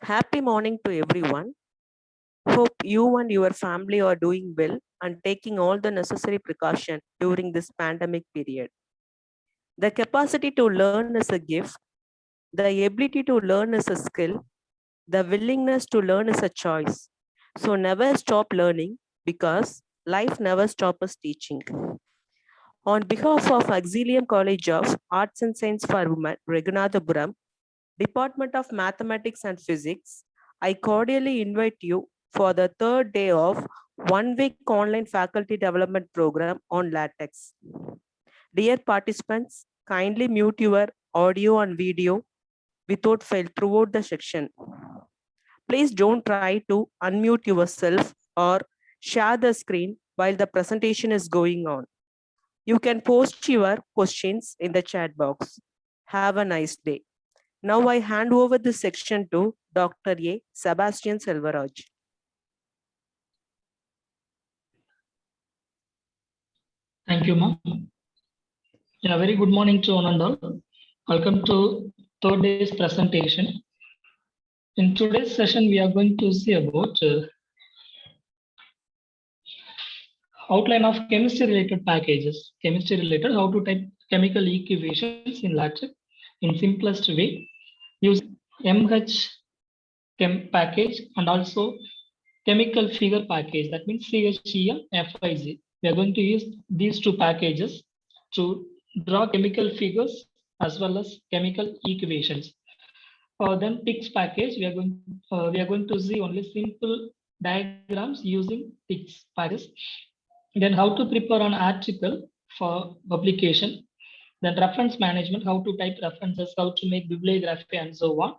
Happy morning to everyone. Hope you and your family are doing well and taking all the necessary precaution during this pandemic period. The capacity to learn is a gift, the ability to learn is a skill, the willingness to learn is a choice. So never stop learning because life never stops us teaching. On behalf of Auxilium College of Arts and Science for Women, Raghunathapuram, Department of Mathematics and Physics, I cordially invite you for the third day of 1 week online faculty development program on LaTeX. Dear participants, kindly mute your audio and video without fail throughout the section. Please don't try to unmute yourself or share the screen while the presentation is going on. You can post your questions in the chat box. Have a nice day. Now I hand over the section to Dr. A. Sebastian Selvaraj. Thank you, ma'am. Yeah, very good morning to one and all. Welcome to third day's presentation. In today's session, we are going to see about outline of chemistry-related packages. Chemistry-related, how to type chemical equations in LaTeX in simplest way using MH chem package and also chemical figure package. That means CHEM FIZ. We are going to use these two packages to draw chemical figures as well as chemical equations. Then TICS package, we are going to see only simple diagrams using TICS package. Then how to prepare an article for publication. Then reference management, how to type references, how to make bibliography and so on.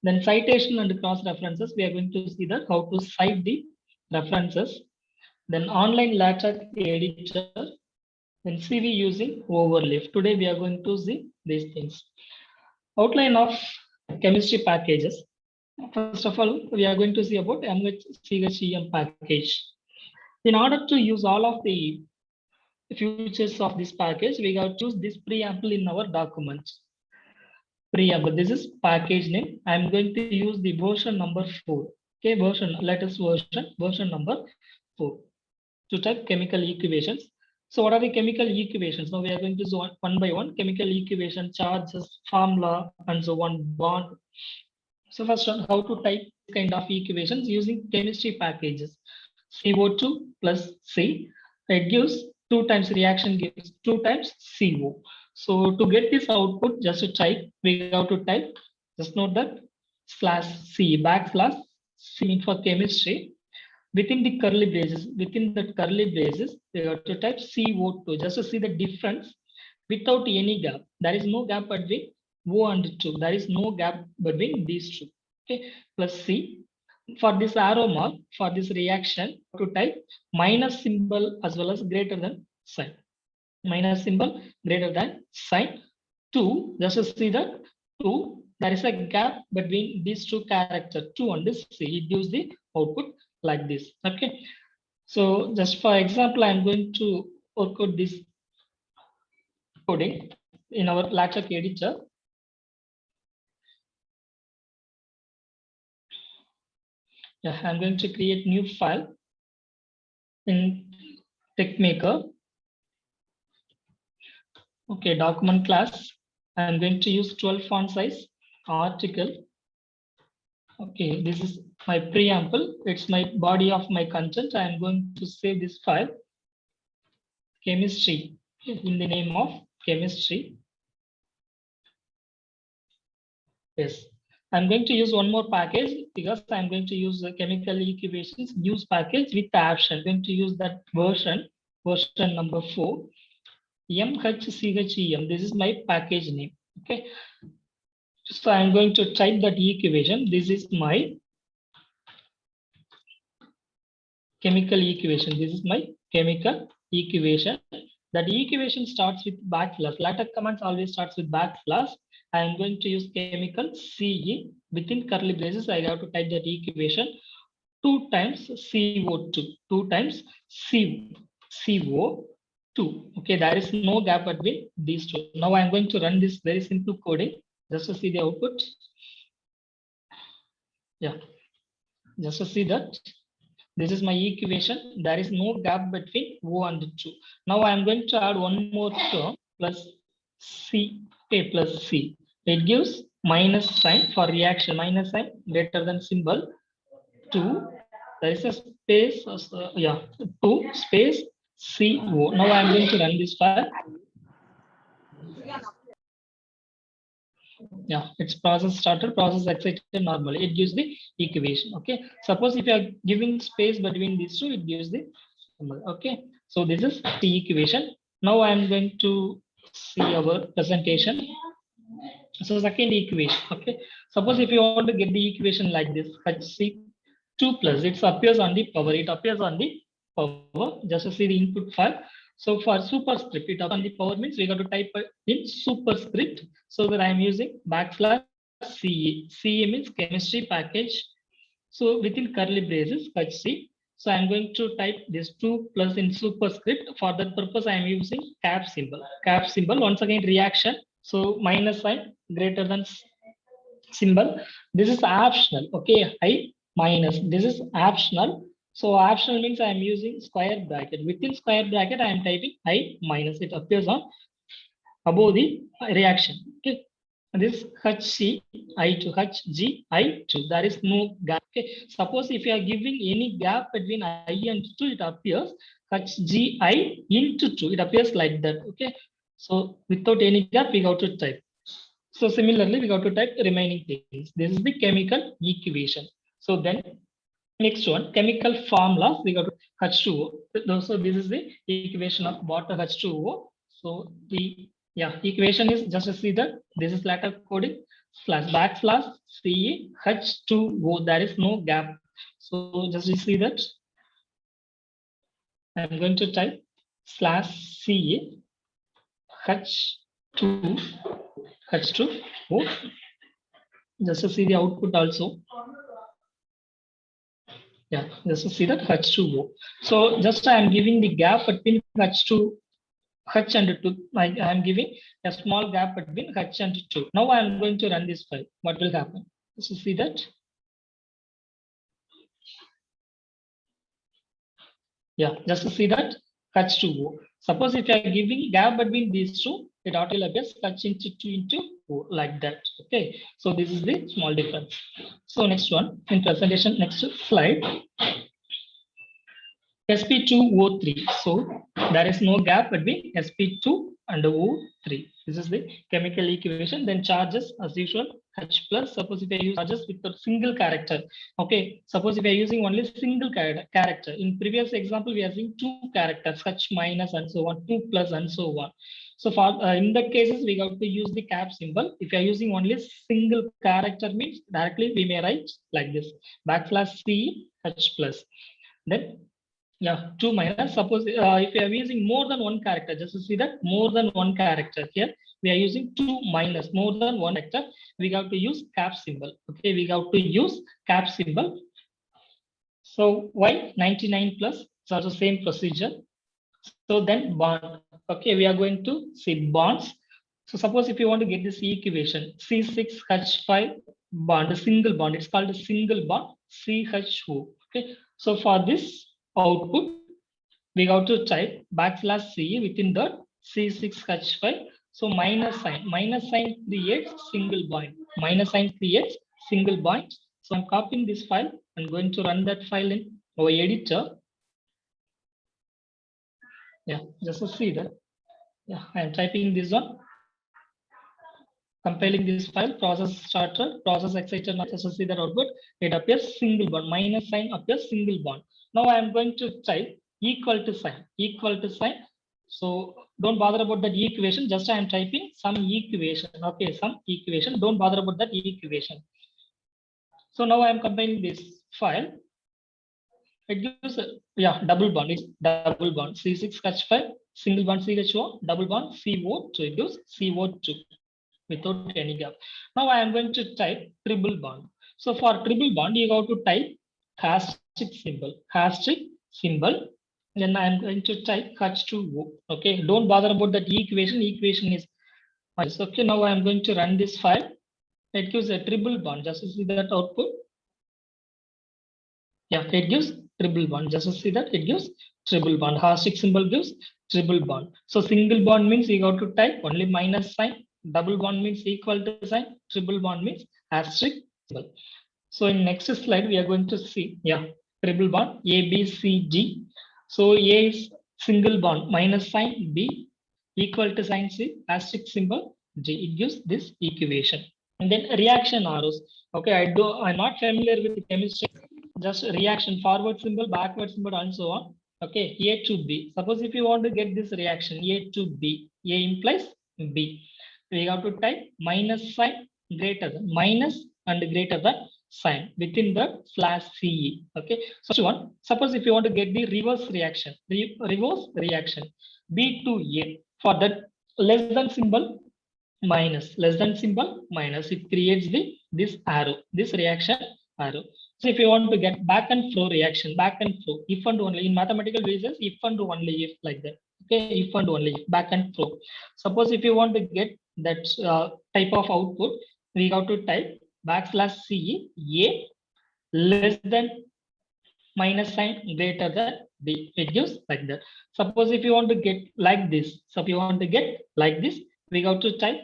Then citation and cross references, we are going to see that how to cite the references. Then online LaTeX editor, then CV using overlay. Today we are going to see these things. Outline of chemistry packages. First of all, we are going to see about MHCHEM package. In order to use all of the features of this package, we have to use this preamble in our document. Preamble, this is package name. I'm going to use the version number 4. Okay, latest version number 4 to type chemical equations. So what are the chemical equations? Now we are going to do one by one. Chemical equation, charges, formula, and so on, bond. So first one, how to type kind of equations using chemistry packages. CO2 plus C, it gives 2 times reaction gives 2 times CO. So to get this output, just to type, we have to type, just note that /C, /C for chemistry. Within the curly braces, within that curly braces, we have to type CO2 just to see the difference without any gap. There is no gap between O and 2. There is no gap between these two. Okay, plus C. For this arrow mark, for this reaction, to type minus symbol as well as greater than sign. Minus symbol greater than sign. 2, just to see that 2, there is a gap between these two characters, 2 and this C. It gives the output like this. Okay. So just for example, I'm going to work out this coding in our LaTeX editor. Yeah, I'm going to create new file in TeXmaker. Okay, document class. I'm going to use 12 font size article. Okay, this is my preamble. It's my body of my content. I'm going to save this file, chemistry, in the name of chemistry. Yes, I'm going to use one more package because I'm going to use the chemical equations use package with the option. I'm going to use that version number 4, MHCHEM. This is my package name. Okay, so I'm going to type that equation. This is my chemical equation. This is my chemical equation. That equation starts with backslash. LaTeX commands always starts with backslash. I am going to use chemical CE within curly braces. I have to type that equation 2 times CO2, 2 times CO2. Okay, there is no gap between these two. Now I am going to run this very simple coding just to see the output. Yeah, just to see that this is my equation. There is no gap between O and 2. Now I am going to add one more term plus C, A plus C. It gives minus sign for reaction, minus sign greater than symbol 2. There is a space, yeah, 2 space CO. Now I am going to run this file. Yeah, it's process started, process excited normally. It gives the equation. Okay. Suppose if you are giving space between these two, it gives the symbol. Okay. So this is the equation. Now I am going to see our presentation. So second equation. Okay. Suppose if you want to get the equation like this, HC2 plus, it appears on the power. It appears on the power. Just to see the input file. So for superscript, it on the power means we got to type in superscript. So that I am using backslash CE. CE means chemistry package. So within curly braces, HC. So I'm going to type this 2 plus in superscript. For that purpose, I am using cap symbol. Cap symbol, once again reaction. So minus sign greater than symbol. This is optional. Okay, I minus. This is optional. So optional means I am using square bracket. Within square bracket, I am typing I minus. It appears on above the reaction. Okay. This HC I to HG I to. There is no gap. Okay. Suppose if you are giving any gap between I and 2, it appears HGI into 2. It appears like that. Okay. So without any gap, we got to type. So similarly, we got to type the remaining things. This is the chemical equation. So then next one, chemical formulas, we got H2O. So this is the equation of water H2O. So the equation is just to see that this is letter coding backslash CE H2O. There is no gap. So just to see that I'm going to type slash CE H2 H2O. Just to see the output also. Yeah, just to see that H2O. So just I am giving the gap between H2, H and 2. I am giving a small gap between H and 2. Now I am going to run this file. What will happen? Just to see that. Yeah, just to see that H2O. Suppose if you are giving gap between these two, it automatically appears H into 2 into O like that. Okay, so this is the small difference. So next one in presentation, next slide. sp2O3. So there is no gap between sp2 and O3. This is the chemical equation. Then charges as usual H plus. Suppose if I use charges with a single character. Okay. Suppose if I using only single character. In previous example, we are using two characters H minus and so on, 2 plus and so on. So for in that cases, we have to use the cap symbol. If you are using only single character means directly we may write like this backslash C H plus. Then 2 minus. Suppose if you are using more than one character, just to see that more than one character here, we are using 2 minus more than one character. We have to use cap symbol. Okay, we have to use cap symbol. So why 99 plus? It's also same procedure. So then bond. Okay, we are going to see bonds. So suppose if you want to get this equation, C6H5 bond, a single bond, it's called a single bond, CHO. Okay, so for this output, we have to type backslash C within the C6H5. So minus sign creates single bond. Minus sign creates single bond. So I'm copying this file and going to run that file in our editor. Yeah, just to see that. Yeah, I am typing this one. Compiling this file, process starter, process excited, not just to see that output. It appears single bond. Minus sign appears single bond. Now I am going to type equal to sign. So don't bother about that equation. Just I am typing some equation. Okay, some equation. Don't bother about that equation. So now I am compiling this file. It gives double bond. It's double bond. C6H5 single bond CHO, double bond CO2. It gives CO2 without any gap. Now I am going to type triple bond. So for triple bond, you have to type hashtag symbol. Then I am going to type H2O. Okay, don't bother about that equation. Equation is okay. Now I am going to run this file. It gives a triple bond. Just to see that output. Yeah, it gives triple bond. Just to see that it gives triple bond. Hashtag symbol gives triple bond. So single bond means you got to type only minus sign. Double bond means equal to sign. Triple bond means asterisk symbol. So in next slide we are going to see, yeah, triple bond A, B, C, G. So A is single bond minus sign, B equal to sign, C asterisk symbol, G. It gives this equation. And then reaction arrows. Okay, I'm not familiar with the chemistry. Just reaction, forward symbol, backward symbol, and so on. Okay, A to B. Suppose if you want to get this reaction, A to B, A implies B. We have to type minus sign greater than, minus and greater than sign within the slash CE. Okay, so one. Suppose if you want to get the reverse reaction, reverse reaction, B to A. For that, less than symbol minus, less than symbol minus, it creates the this arrow, this reaction arrow. So if you want to get back and flow reaction, back and flow, if and only in mathematical reasons, if and only if, like that. Okay, if and only if, back and flow. Suppose if you want to get that type of output, we have to type backslash CE A less than minus sign greater than B. It gives like that. Suppose if you want to get like this, so if you want to get like this, we have to type,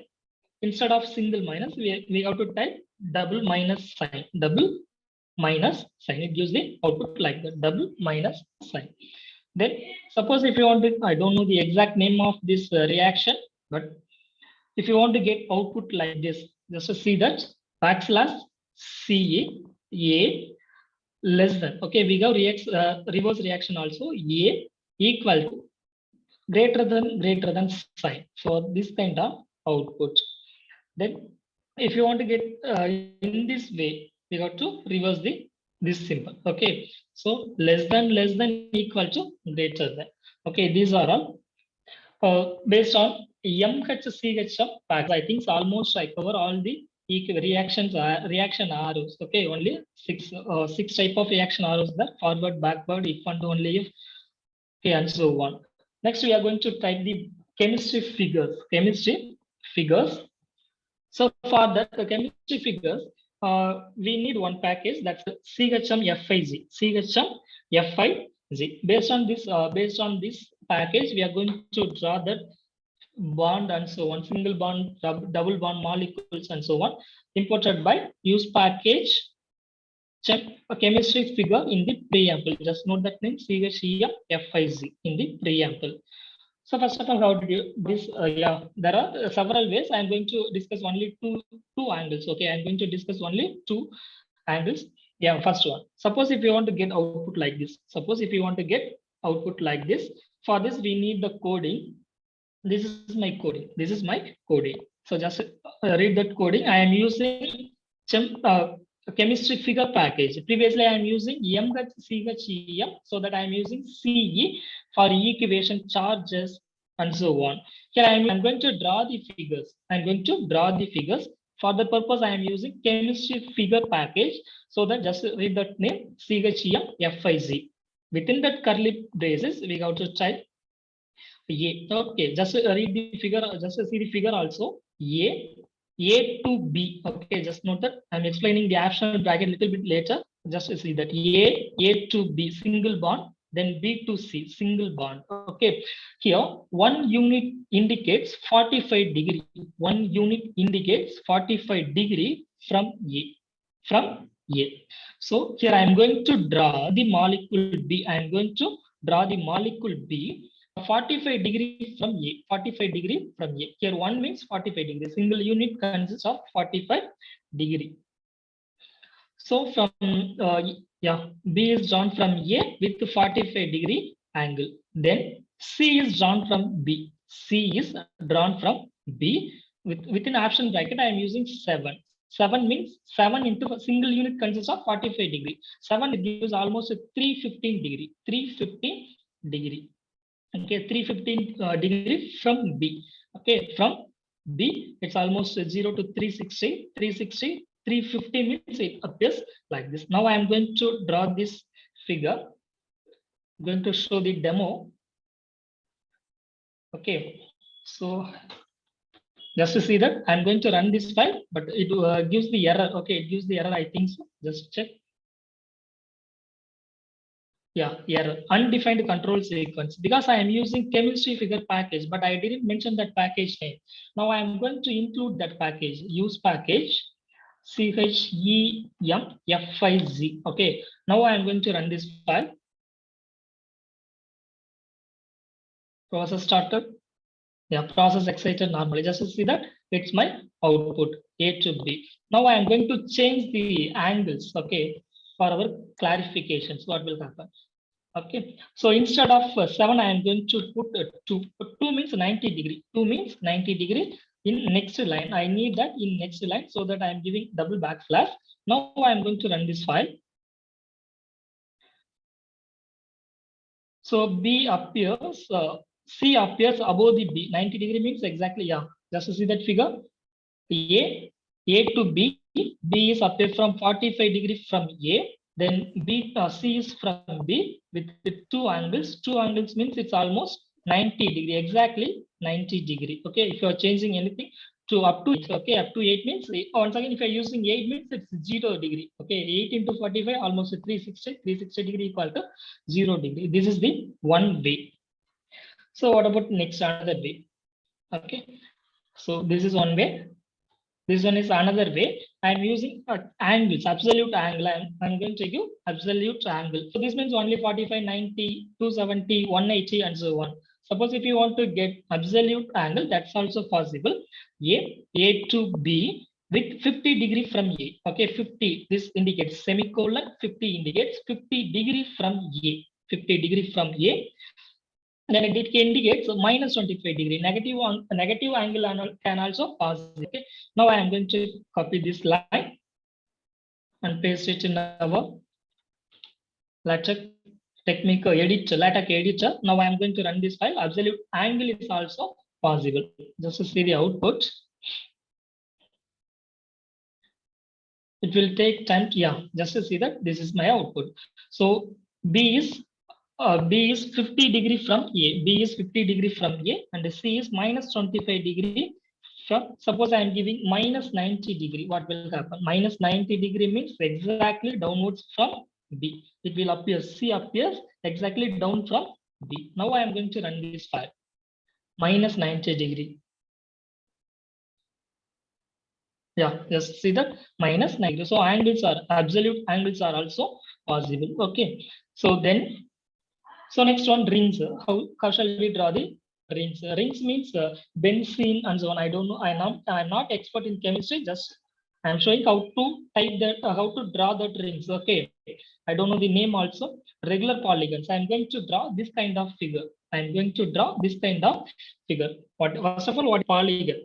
instead of single minus, we have to type double minus sign, double minus sign. It gives the output like that, double minus sign. Then suppose if you want to, I don't know the exact name of this reaction, but if you want to get output like this, just to see that backslash CA A less than, okay, we have reverse reaction also, A equal to greater than sign for this kind of output. Then if you want to get in this way, we got to reverse this symbol. Okay, so less than equal to greater than. Okay, these are all based on MHCHF facts. I think almost I cover all the reactions, reaction arrows. Okay, only six type of reaction arrows there: forward, backward, if and only if, okay, and so on. Next, we are going to type the chemistry figures. Chemistry figures. So for that, the chemistry figures, we need one package, that's CHM-FIG. CHM-FIG. Based on this package, we are going to draw that bond and so on, single bond, double bond molecules and so on, imported by use package. Check a chemistry figure in the preamble. Just note that name, CHM-FIG in the preamble. So first of all, how do you this? Yeah, there are several ways. I'm going to discuss only two angles. Okay, I'm going to discuss only two angles. Yeah, first one. Suppose if you want to get output like this. Suppose if you want to get output like this. For this, we need the coding. This is my coding. This is my coding. So just read that coding. I am using chemistry figure package. Previously, I am using MHCHEM, so that I am using CE for equation, charges, and so on. Here I'm going to draw the figures. I'm going to draw the figures. For the purpose, I am using chemistry figure package, so that just read that name, CHEM-FIG. Within that curly braces, we have to type A. Okay, just read the figure, just see the figure also. A to B. Okay, just note that I'm explaining the optional bracket a little bit later. Just see that A to B, single bond, then B to C, single bond. Okay, here 1 unit indicates 45 degree. 1 unit indicates 45 degree from A. From A. So here I'm going to draw the molecule B. I'm going to draw the molecule B. 45 degree from A, 45 degree from A. Here 1 means 45 degree. Single unit consists of 45 degree. So from B is drawn from A with 45 degree angle. Then C is drawn from B. C is drawn from B. Within option bracket, I am using 7. 7 means 7 into a single unit consists of 45 degree. 7 gives almost 315 degree. 315 degree. Okay, 315 degree from B. Okay, from B, it's almost 0 to 360. 360, 350 means it appears like this. Now I am going to draw this figure. I'm going to show the demo. Okay, so just to see that, I'm going to run this file, but it gives the error. Okay, it gives the error, I think so. Just check. Yeah, error. Undefined control sequence. Because I am using chemistry figure package, but I didn't mention that package name. Now I am going to include that package. Use package CHEMFIZ. Okay. Now I am going to run this file. Process started. Yeah, process excited normally. Just to see that it's my output A to B. Now I am going to change the angles. Okay, for our clarifications, what will happen? Okay, so instead of 7, I am going to put 2. 2 means 90 degree. 2 means 90 degree in next line. I need that in next line so that I am giving double backslash. Now I am going to run this file. So B appears, C appears above the B. 90 degree means exactly, yeah. Just to see that figure, A to B, B is appear from 45 degree from A. Then C is from B with 2 angles. 2 angles means it's almost 90 degree, exactly 90 degree. Okay, if you are changing anything to up to 8, okay, up to 8 means, once again, if you are using 8 means it's 0 degree. Okay, 8 into 45, almost 360 degree equal to 0 degree. This is the one way. So what about next another way? Okay, so this is one way. This one is another way. I'm using angles, absolute angle. I'm going to give absolute angle. So this means only 45, 90, 270, 180, and so on. Suppose if you want to get absolute angle, that's also possible. A to B with 50 degree from A. Okay, 50. This indicates semicolon. 50 indicates 50 degree from A. 50 degree from A. Then it indicates minus 25 degree. Negative angle can also pass. Okay. Now I am going to copy this line and paste it in our LaTeX editor. Now I am going to run this file. Absolute angle is also possible. Just to see the output. It will take time. Yeah, just to see that this is my output. So B is 50 degree from A. B is 50 degree from A, and C is minus 25 degree from. Suppose I am giving minus 90 degree. What will happen? Minus 90 degree means exactly downwards from B. It will appear. C appears exactly down from B. Now I am going to run this file. Minus 90 degree. Yeah, just see that minus 90. So angles are absolute angles are also possible. Okay. So then. So next one, rings. How shall we draw the rings? Rings means benzene and so on. I don't know. I'm not expert in chemistry. Just I'm showing how to type that, how to draw that rings. Okay. I don't know the name also. Regular polygons. I'm going to draw this kind of figure. I'm going to draw this kind of figure. First of all, what polygon?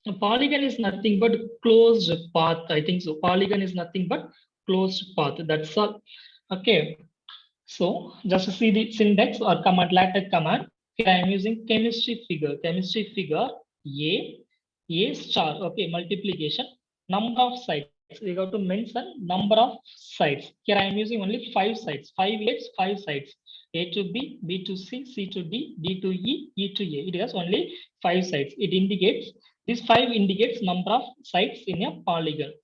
A polygon is nothing but closed path. I think so. Polygon is nothing but closed path. That's all. Okay. So just to see the syntax or command, LaTeX command, here I am using chemistry figure A star, okay, multiplication, number of sides. We have to mention number of sides. Here I am using only 5 sides, 5 edges, 5 sides. A to B, B to C, C to D, D to E, E to A. It has only 5 sides. It indicates, this 5 indicates number of sides in a polygon.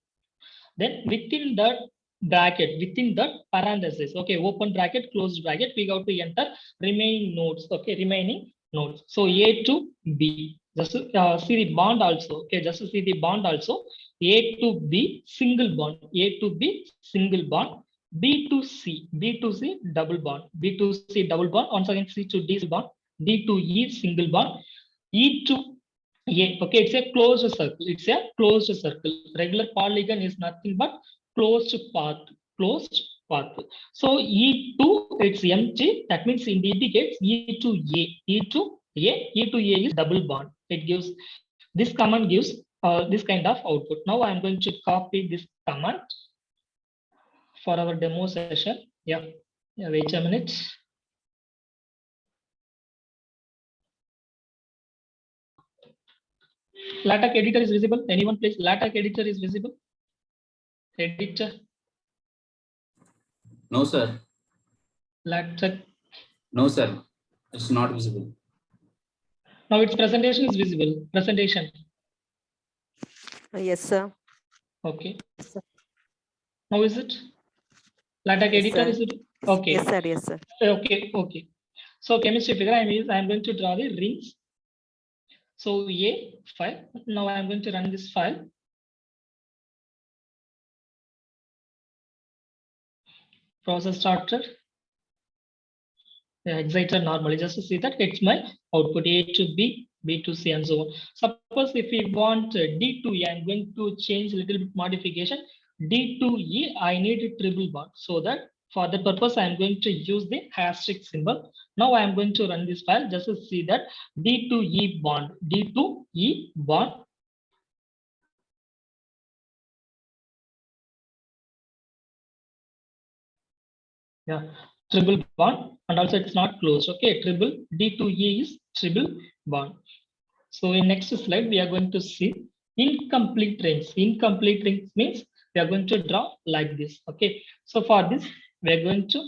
Then within that bracket, within that parenthesis, okay, open bracket, closed bracket, we have to enter remaining nodes, okay, remaining nodes. So A to B, just to see the bond also, okay, just to see the bond also, A to B, single bond, A to B, single bond, B to C, double bond, B to C, double bond, once again C to D, bond, D to E, single bond, E to A, okay, it's a closed circle. It's a closed circle. Regular polygon is nothing but closed path. Closed path. So E2, it's empty. That means it indicates E to A. E to A. E to A is double bond. It gives, this command gives this kind of output. Now I'm going to copy this command for our demo session. Yeah, wait a minute. LaTeX editor is visible. Anyone please? LaTeX editor is visible. Editor. No, sir. LaTeX. No, sir. It's not visible. Now its presentation is visible. Presentation. Yes, sir. Okay. Now is it? LaTeX Yes, editor sir. is it? Okay. Yes, sir. Yes, sir. Okay. So chemistry figure, I'm going to draw the rings. So A file. Now I'm going to run this file. Process starter. Exciter normally, just to see that it's my output A to B, B to C, and so on. Suppose if we want D to E, I'm going to change a little bit modification. D to E, I need a triple bond. So that for that purpose, I'm going to use the asterisk symbol. Now I'm going to run this file just to see that D to E bond, D to E bond. Yeah, triple bond, and also it's not closed. Okay, triple D to E is triple bond. So in next slide, we are going to see incomplete rings. Incomplete rings means we are going to draw like this. Okay. So for this, we are going to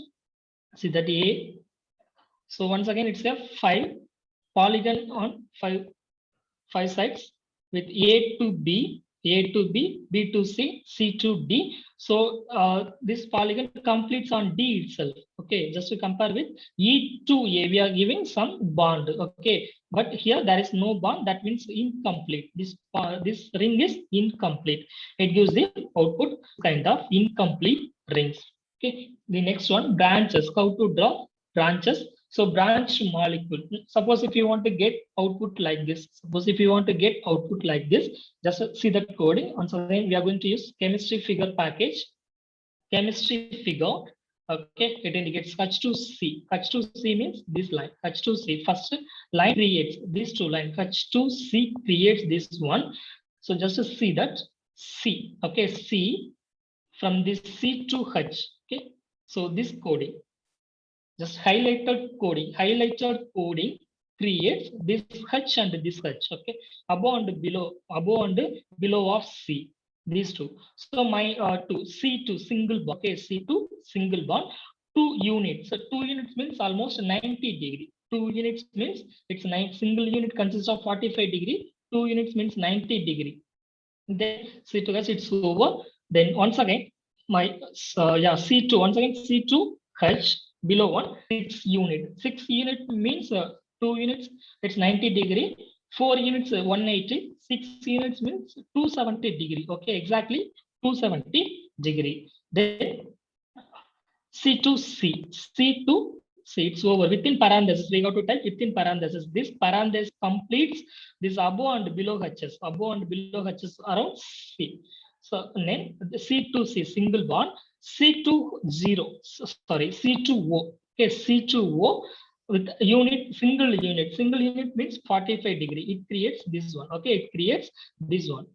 see that A. So once again, it's a 5 polygon on five sides with A to B, A to B, B to C, C to D. So this polygon completes on D itself. Okay, just to compare with E to A, we are giving some bond. Okay, but here there is no bond. That means incomplete. This ring is incomplete. It gives the output kind of incomplete rings. Okay, the next one, branches. How to draw branches? So branch molecule. Suppose if you want to get output like this, just see that coding. Once again, we are going to use chemistry figure package. Chemistry figure. Okay, it indicates H to C. H to C means this line. H to C. First line creates these two lines. H to C creates this one. So just to see that C. Okay, C from this C to H. Okay, so this coding. Just highlighted coding creates this H and this H. Okay, above and below of C. These two. So my two C to single bond. Okay, C to single bond. 2 units. So 2 units means almost 90 degree. 2 units means it's 9. Single unit consists of 45 degree. 2 units means 90 degree. Then C to H, it's over. Then once again, my C2, once again C2H below 6 unit. 6 unit means 2 units, it's 90 degree. 4 units 180. 6 units means 270 degree. Okay, exactly 270 degree. Then C2C, C2C, it's over. Within parenthesis, we got to type within parenthesis. This parenthesis completes this above and below H's. Above and below H's around C. So then C2C, single bond. C20, sorry, C2O. Okay, C2O with unit, single unit. Single unit means 45 degree. It creates this one. Okay, it creates this one.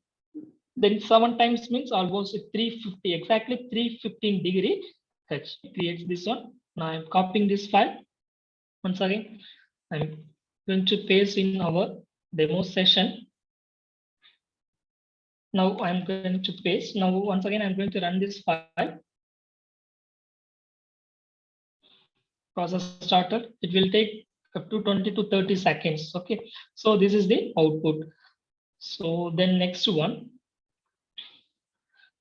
Then 7 times means almost 350, exactly 315 degree. H creates this one. Now I'm copying this file. Once again, I'm going to paste in our demo session. Now I'm going to paste. Now once again, I'm going to run this file. Process starter. It will take up to 20 to 30 seconds. Okay. So this is the output. So then next one.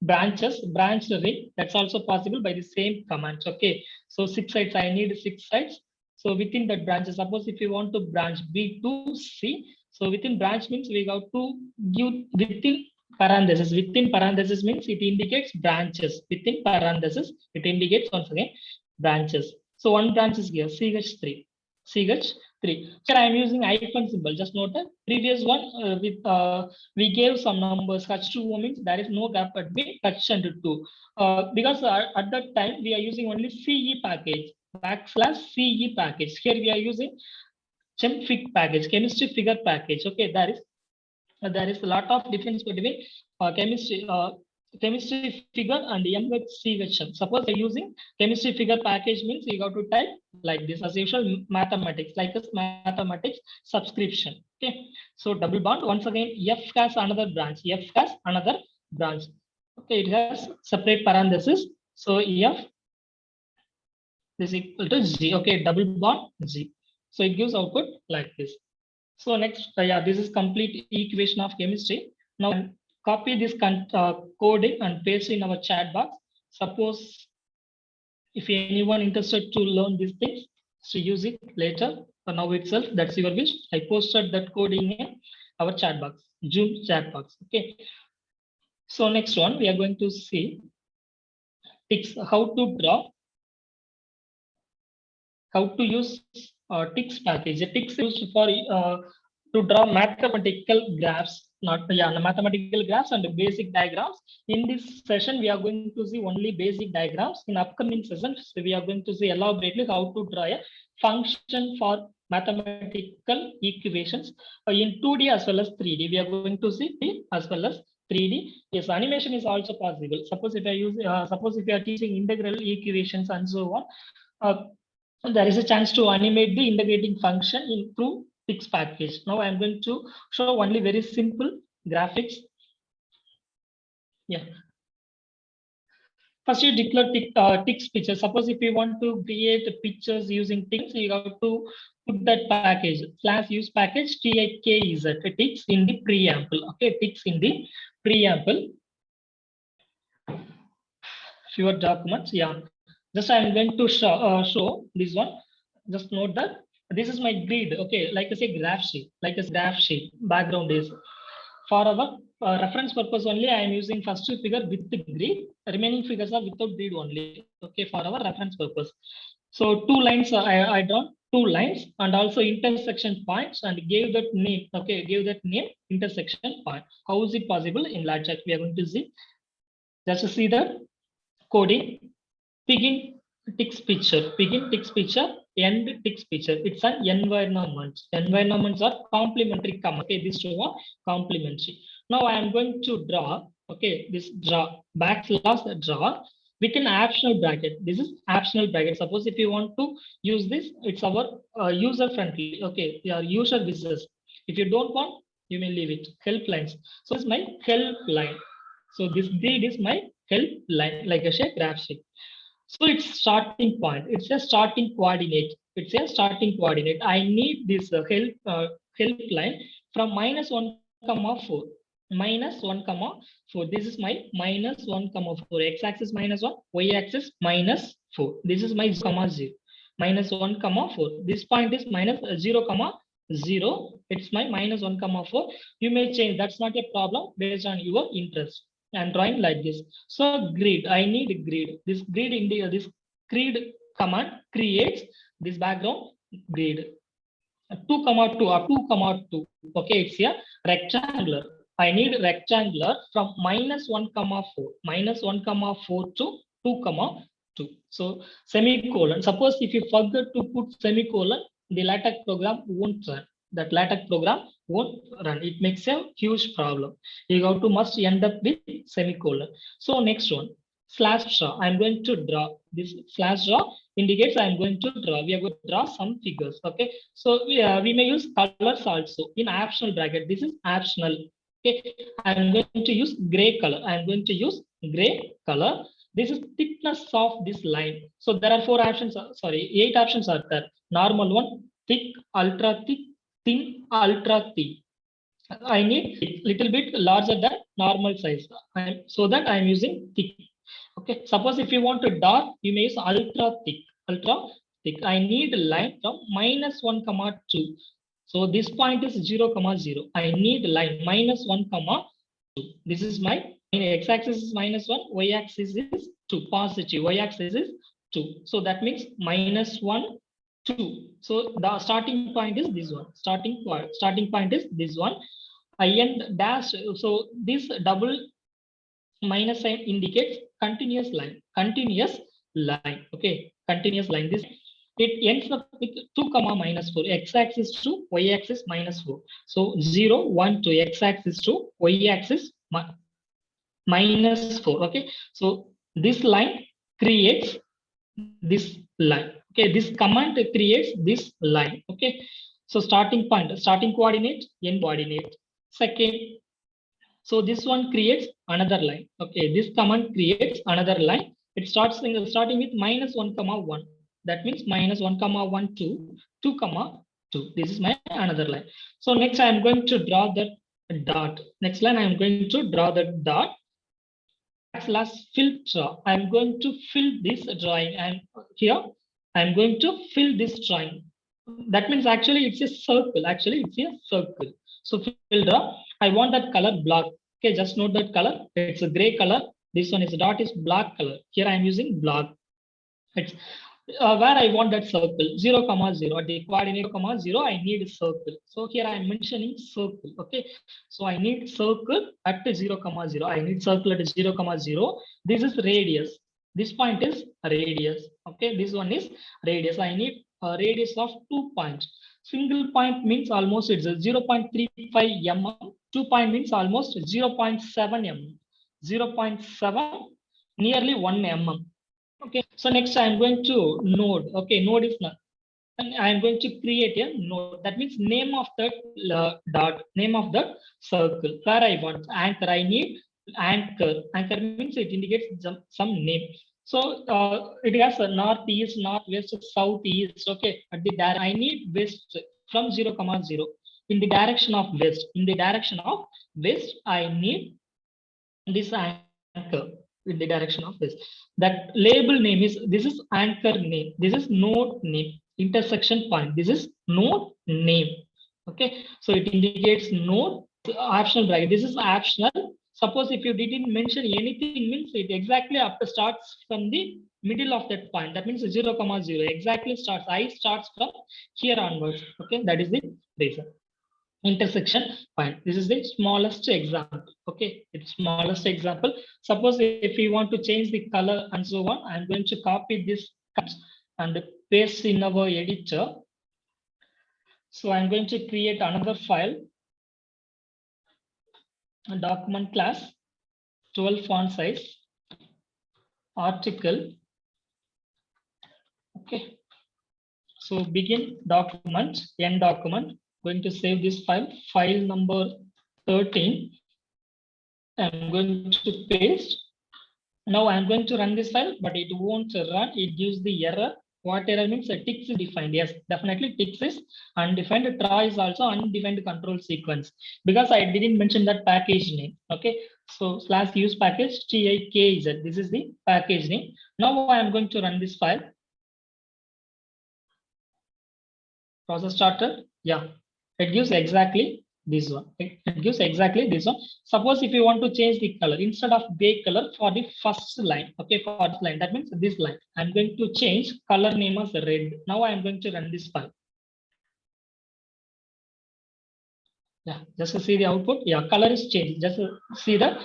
Branch ring, that's also possible by the same commands. Okay, so 6 sides, I need 6 sides. So within that branches, suppose if you want to branch B to C, so within branch means we got to give within parentheses. Within parentheses means it indicates branches. Within parentheses, it indicates once again branches. So one branch is here, CH3. CH3. Here I am using hyphen symbol. Just note that previous one we gave some numbers. H2O means there is no gap between H and 2. Because at that time we are using only CE package, /CE package. Here we are using ChemFig package, chemistry figure package. Okay, there is a lot of difference between chemistry figure and MHCHM. Suppose you're using chemistry figure package means you got to type like this as usual mathematics, like this mathematics subscription. Okay, so double bond. Once again, F has another branch. F has another branch. Okay, it has separate parenthesis. So F is equal to G. Okay, double bond G. So it gives output like this. So next, this is complete equation of chemistry. Now copy this coding and paste in our chat box. Suppose If anyone interested to learn these things, so use it later or now itself. That's your wish. I posted that code in our chat box, Zoom chat box. Okay. So next one, we are going to see ticks, how to draw, how to use ticks package. A ticks used for to draw mathematical graphs, mathematical graphs and basic diagrams. In this session, we are going to see only basic diagrams. In upcoming sessions, we are going to see elaborately how to draw a function for mathematical equations in 2D as well as 3D. We are going to see 2D as well as 3D. Yes, animation is also possible. Suppose if I use, suppose if you are teaching integral equations and so on, there is a chance to animate the integrating function in through ticks package. Now I'm going to show only very simple graphics. Yeah. First, you declare ticks picture. Suppose if you want to create pictures using ticks, you have to put that package /use package TIKZ ticks in the preamble. Okay, ticks in the preamble. Fewer documents. Yeah. Just I'm going to show this one. Just note that this is my grid. Okay, like I say, graph sheet. Like a graph sheet. Background is for our reference purpose only. I am using first figure with the grid. Remaining figures are without grid only. Okay, for our reference purpose. So 2 lines I drawn 2 lines and also intersection points and gave that name. Okay, gave that name intersection point. How is it possible in LaTeX? We are going to see. Just to see that coding. Begin ticks picture, end ticks picture. It's an environment. Environments are complementary command. Okay, this two are complementary. Now I am going to draw. Okay, this draw backslash draw within optional bracket. This is optional bracket. Suppose if you want to use this, it's our user friendly. Okay, your user wishes. If you don't want, you may leave it. Help lines. So it's my help line. So this grid is my help line, like a graph sheet. So it's starting point. It's a starting coordinate. It's a starting coordinate. I need this help line from -1, 4. -1, 4. This is my -1, 4. X-axis -1, Y-axis -4. This is my 0, 0. -1, 4. This point is -0, 0. It's my -1, 4. You may change. That's not a problem based on your interest. I'm drawing like this. So grid, I need a grid. This grid in the this grid command creates this background grid. 2, 2 or 2, 2. Okay, it's here rectangular. I need rectangular from -1, 4. -1, 4 to 2, 2. So semicolon. Suppose if you forget to put semicolon, the LaTeX program won't run. That LaTeX program won't run. It makes a huge problem. You have to must end up with semicolon. So next one, /draw. I'm going to draw. This /draw indicates I'm going to draw. We are going to draw some figures. Okay. So we may use colors also in optional bracket. This is optional. Okay. I'm going to use gray color. I'm going to use gray color. This is thickness of this line. So there are 4 options. Sorry, 8 options are there. Normal one, thick, ultra thick, thin, ultra thin. I need a little bit larger than normal size, so that I'm using thick. Okay, suppose if you want to dark, you may use ultra thick. Ultra thick. I need a line from -1, 2. So this point is 0, 0. I need line -1, 2. This is my x-axis is -1, y-axis is 2. Positive. Y-axis is 2. So that means -1, 2. So the starting point is this one. Starting point is this one. I end dash. So this double minus sign indicates continuous line. Continuous line. Okay, continuous line. This it ends up with 2, -4. X-axis to y-axis -4. So 0, 1 to x-axis to y-axis -4. Okay, so this line creates this line. Okay, this command creates this line. Okay, so starting point, starting coordinate, end coordinate. Second, so this one creates another line. Okay, this command creates another line. It starts starting with -1, 1. That means -1, 1, 2, 2, 2. This is my another line. So next I am going to draw that dot. Next line I am going to draw the dot. backslash filter. I'm going to fill this drawing, and here I'm going to fill this drawing. That means actually it's a circle. Actually, it's a circle. So filter, I want that color black. Okay, just note that color. It's a gray color. This one is dot is black color. Here I'm using black. It's where I want that circle 0, 0 at the coordinate 0, I need a circle. So here I am mentioning circle. Okay, so I need circle at 0, 0. I need circle at 0, 0. This is radius. This point is radius. Okay, this one is radius. I need a radius of 2 points. Single point means almost it's a 0.35 mm. 2 point means almost 0.7 mm. 0.7 nearly 1 mm. Okay, so next I'm going to node. Okay, node is not. And I'm going to create a node. That means name of that dot, name of the circle. Where I want anchor, I need anchor. Anchor means it indicates some name. So it has a northeast, northwest, southeast. Okay, at the I need west from 0, 0. In the direction of west. In the direction of west, I need this anchor. In the direction of this, that label name is, this is anchor name, this is node name, intersection point, this is node name. Okay, so it indicates node, optional bracket, this is optional. Suppose if you didn't mention anything, means it exactly after starts from the middle of that point. That means 0, 0 exactly starts, I starts from here onwards. Okay, that is the reason. Intersection point, this is the smallest example. Okay, it's smallest example. Suppose if we want to change the color and so on, I'm going to copy this and paste in our editor. So I'm going to create another file, a document class, 12 font size, article. Okay, so begin document, end document. Going to save this file number 13. I'm going to paste. Now I'm going to run this file, but it won't run. It gives the error. What error means? A ticks is defined. Yes, definitely ticks is undefined. Try is also undefined control sequence, because I didn't mention that package name. Okay, so / use package TIKZ. This is the package name. Now I am going to run this file. Process starter. Yeah, it gives exactly this one. It gives exactly this one. Suppose if you want to change the color, instead of gray color for the first line, okay, for this line, that means this line, I'm going to change color name as red. Now I'm going to run this file. Yeah, just to see the output. Yeah, color is changed. Just see that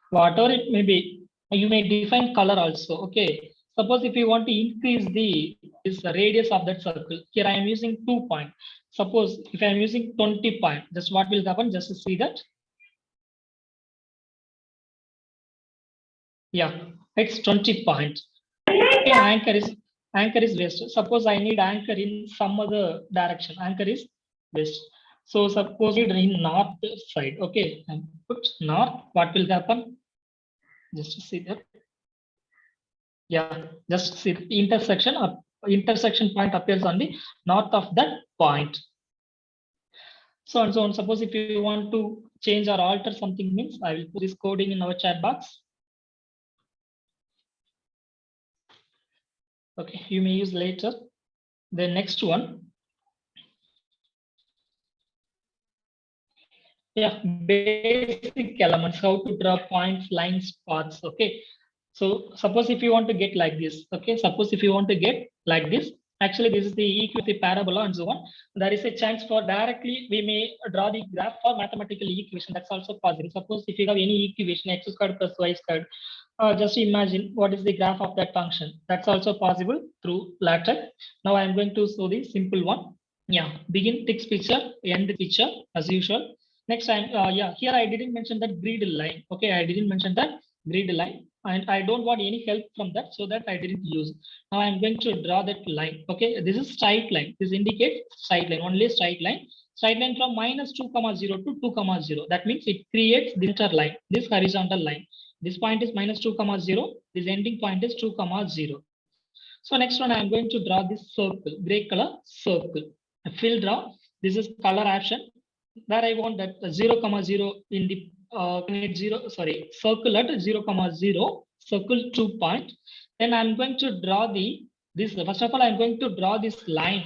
whatever it may be, you may define color also. Okay. Suppose if you want to increase this radius of that circle, here I am using 2 point. Suppose if I am using 20 point, just what will happen? Just to see that. Yeah, it's 20 point. Okay, anchor is west. Suppose I need anchor in some other direction. Anchor is west. So suppose in north side. Okay, and put north. What will happen? Just to see that. Yeah, just see the intersection point appears on the north of that point. So and so on. Suppose if you want to change or alter something, means I will put this coding in our chat box. Okay, you may use later. The next one. Yeah, basic elements, how to draw points, lines, paths. Okay, so suppose if you want to get like this, okay, suppose if you want to get like this, actually this is the equation, the parabola and so on. There is a chance for directly we may draw the graph for mathematical equation. That's also possible. Suppose if you have any equation x squared plus y squared, just imagine what is the graph of that function. That's also possible through LaTeX. Now I'm going to show the simple one. Yeah, begin text picture, end picture as usual. Next time, yeah, here I didn't mention that grid line. Okay, I didn't mention that grid line, and I don't want any help from that, so that I didn't use. Now I'm going to draw that line. Okay, this is straight line. This indicates straight line, only straight line. Straight line from -2, 0 to 2, 0. That means it creates this line, this horizontal line. This point is -2, 0. This ending point is 2, 0. So next one, I'm going to draw this circle, gray color circle. Fill draw. This is color option, where I want that 0, 0 in the circle at 0, 0. circle 2 point. Then I'm going to draw this. First of all, I'm going to draw this line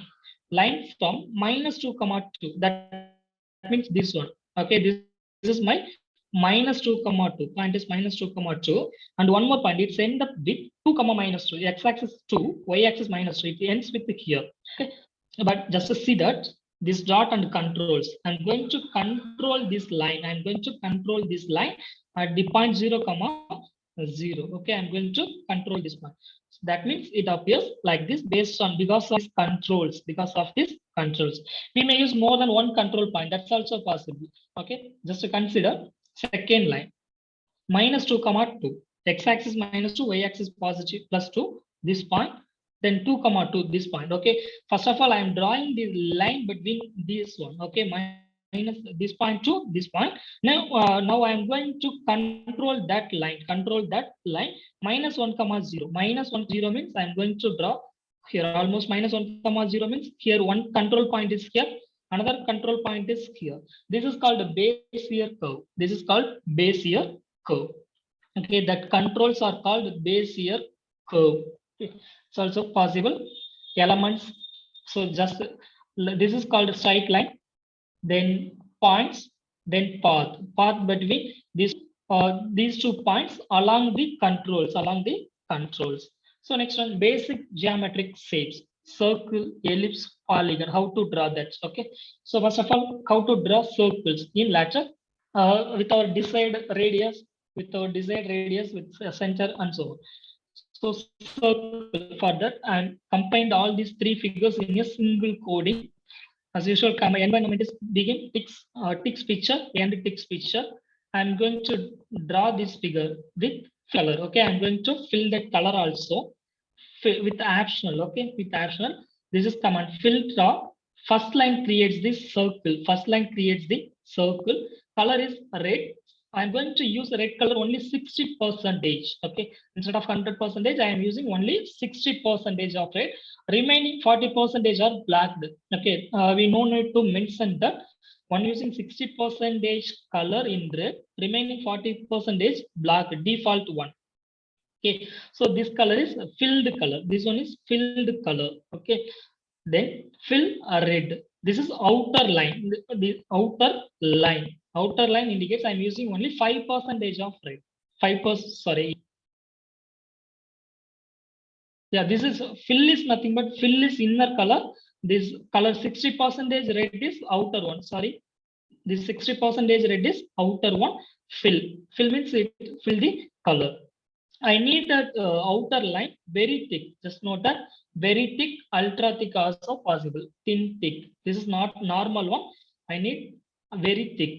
from -2, 2. That means this one. Okay, this is my -2, 2. Point is -2, 2. And one more point, it's end up with 2, -2. X-axis 2, y-axis -2. It ends with here. Okay, but just to see that this dot and controls, I'm going to control this line. I'm going to control this line at the point 0, 0. Okay, I'm going to control this one. So that means it appears like this based on because of controls. Because of this controls, we may use more than one control point. That's also possible. Okay, just to consider second line -2, 2. X-axis -2, y-axis positive +2. This point, then 2, 2. This point. Okay. First of all, I am drawing this line between this one. Okay, minus this point to this point. Now I am going to control that line. Control that line -1, 0. -1, 0 means I am going to draw here almost -1, 0 means here one control point is here. Another control point is here. This is called a Bezier curve. This is called Bezier curve. Okay, that controls are called Bezier curve. Okay. It's also possible elements. So just this is called a straight line, then points, then path between these 2 points along the controls. So next one, basic geometric shapes: circle, ellipse, polygon. How to draw that? Okay, so first of all, how to draw circles in LaTeX with our desired radius, with a center and so on. So circle for that, and combined all these 3 figures in a single coding. As usual, my environment is begin text picture, end text picture. I'm going to draw this figure with color. Okay, I'm going to fill that color also with optional. Okay, with optional. This is command fill draw. First line creates this circle. Color is red. I'm going to use red color only 60%. Okay, instead of 100%, I am using only 60% of red. Remaining 40% are blacked. Okay, we no need to mention that. One using 60% color in red, remaining 40% black, default one. Okay, so this color is filled color. This one is filled color. Okay, then fill red. This is outer line. The outer line indicates I'm using only 5% of red. 5%. Sorry. Yeah, this is fill is nothing but fill is inner color. This color 60% red is outer one. Sorry, this 60% red is outer one. Fill means it fill the color. I need that outer line very thick. Just note that very thick, ultra thick also possible. Thin, thick. This is not normal one. I need very thick.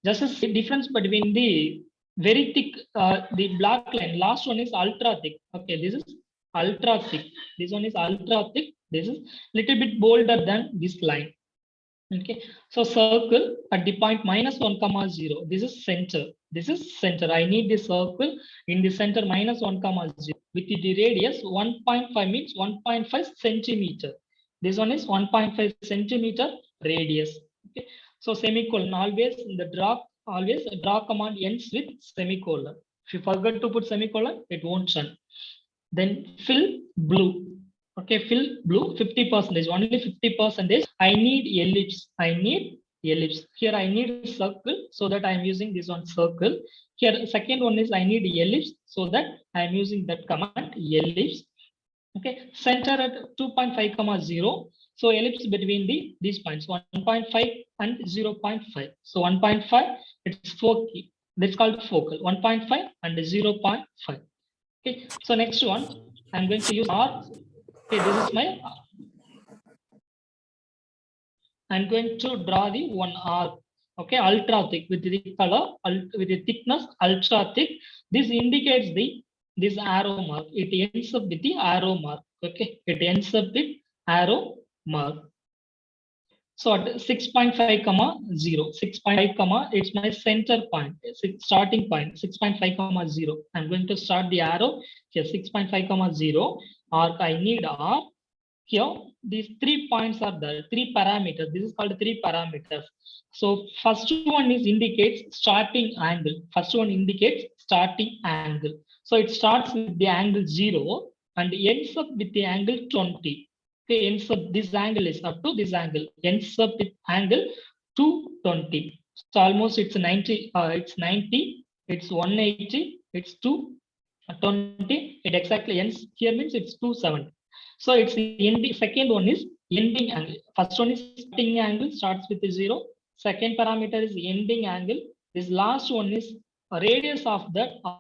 Just a difference between the very thick, the black line. Last one is ultra thick. Okay, this is ultra thick. This one is ultra thick. This is little bit bolder than this line. Okay, so circle at the point -1, 0. This is center. I need the circle in the center -1, 0 with the radius 1.5 means 1.5 centimeter. This one is 1.5 centimeter radius. Okay, so semicolon always in the draw command ends with semicolon. If you forget to put semicolon, it won't run. Then fill blue. Okay, fill blue 50%, only 50%. I need ellipse. Here I need circle, so that I am using this one circle. Here second one is I need ellipse, so that I am using that command ellipse. Okay, center at 2.5, 0. So ellipse between these points 1.5 and 0.5. So 1.5, it's focal. That's called focal. 1.5 and 0.5. Okay, so next one I'm going to use R. Okay, this is my. I'm going to draw the one arc. Okay, ultra thick with the color, with the thickness ultra thick. This indicates this arrow mark. It ends up with the arrow mark. Okay, it ends up with arrow mark. So at 6.5, 0. 6.5, it's my center point, starting point. 6.5, 0. I'm going to start the arrow here. 6.5, 0. Arc I need R. Here these 3 points are there, 3 parameters. This is called 3 parameters. So first one is indicates starting angle. So it starts with the angle 0 and ends up with the angle 20. Okay, ends up this angle is up to this angle, ends up with angle 220. So almost it's 90, it's 90, it's 180, it's 220. It exactly ends here means it's 270. So it's the ending. Second one is ending angle. First one is starting angle, starts with a 0. Second parameter is ending angle. This last one is radius of that arc.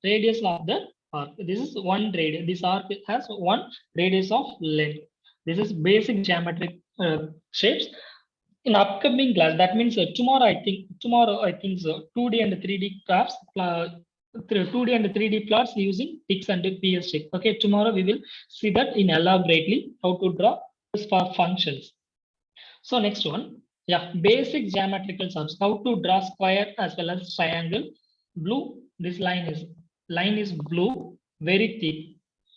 Radius of the arc. This is one radius. This arc has one radius of length. This is basic geometric shapes. In upcoming class, that means tomorrow I think so, 2D and 3D graphs, 2D and 3D plots using TIX and PSG. Okay, tomorrow we will see that in elaborately how to draw this for functions. So next one, yeah, basic geometrical subs, how to draw square as well as triangle. Blue, this line is blue, very thick.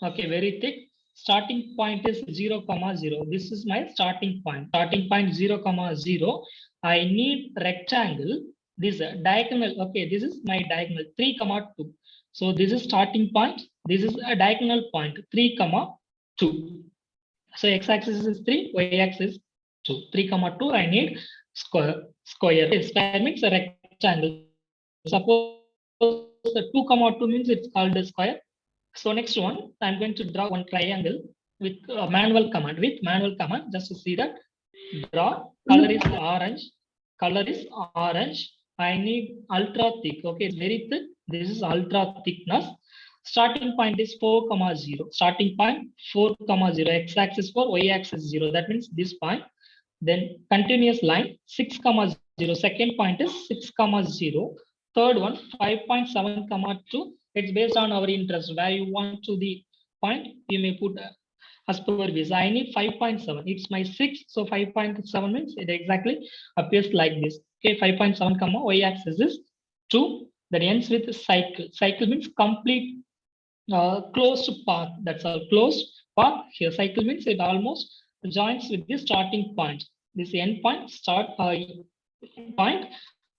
Okay, very thick. Starting point is 0, 0. This is my starting point. Starting point 0, 0. I need rectangle. This diagonal. Okay, this is my diagonal 3, 2. So this is starting point. This is a diagonal point 3, 2. So x-axis is 3, y-axis 2. 3, 2. I need square. Square means a rectangle. Suppose the 2, 2 means it's called a square. So next one, I'm going to draw one triangle with manual command. Just to see that, draw. Color is orange. I need ultra thick. Okay, it's very thick. This is ultra thickness. Starting point is 4, 0. Starting point 4, 0. X-axis 4, y-axis 0. That means this point. Then continuous line 6, 0. Second point is 6, 0. Third one 5.7, 2. It's based on our interest. Where you want to the point, you may put as per visa. I need 5.7. It's my 6. So 5.7 means it exactly appears like this. Okay, 5.7, y-axis is 2. That ends with cycle. Cycle means complete closed path. That's a closed path. Here cycle means it almost joins with the starting point. This end point point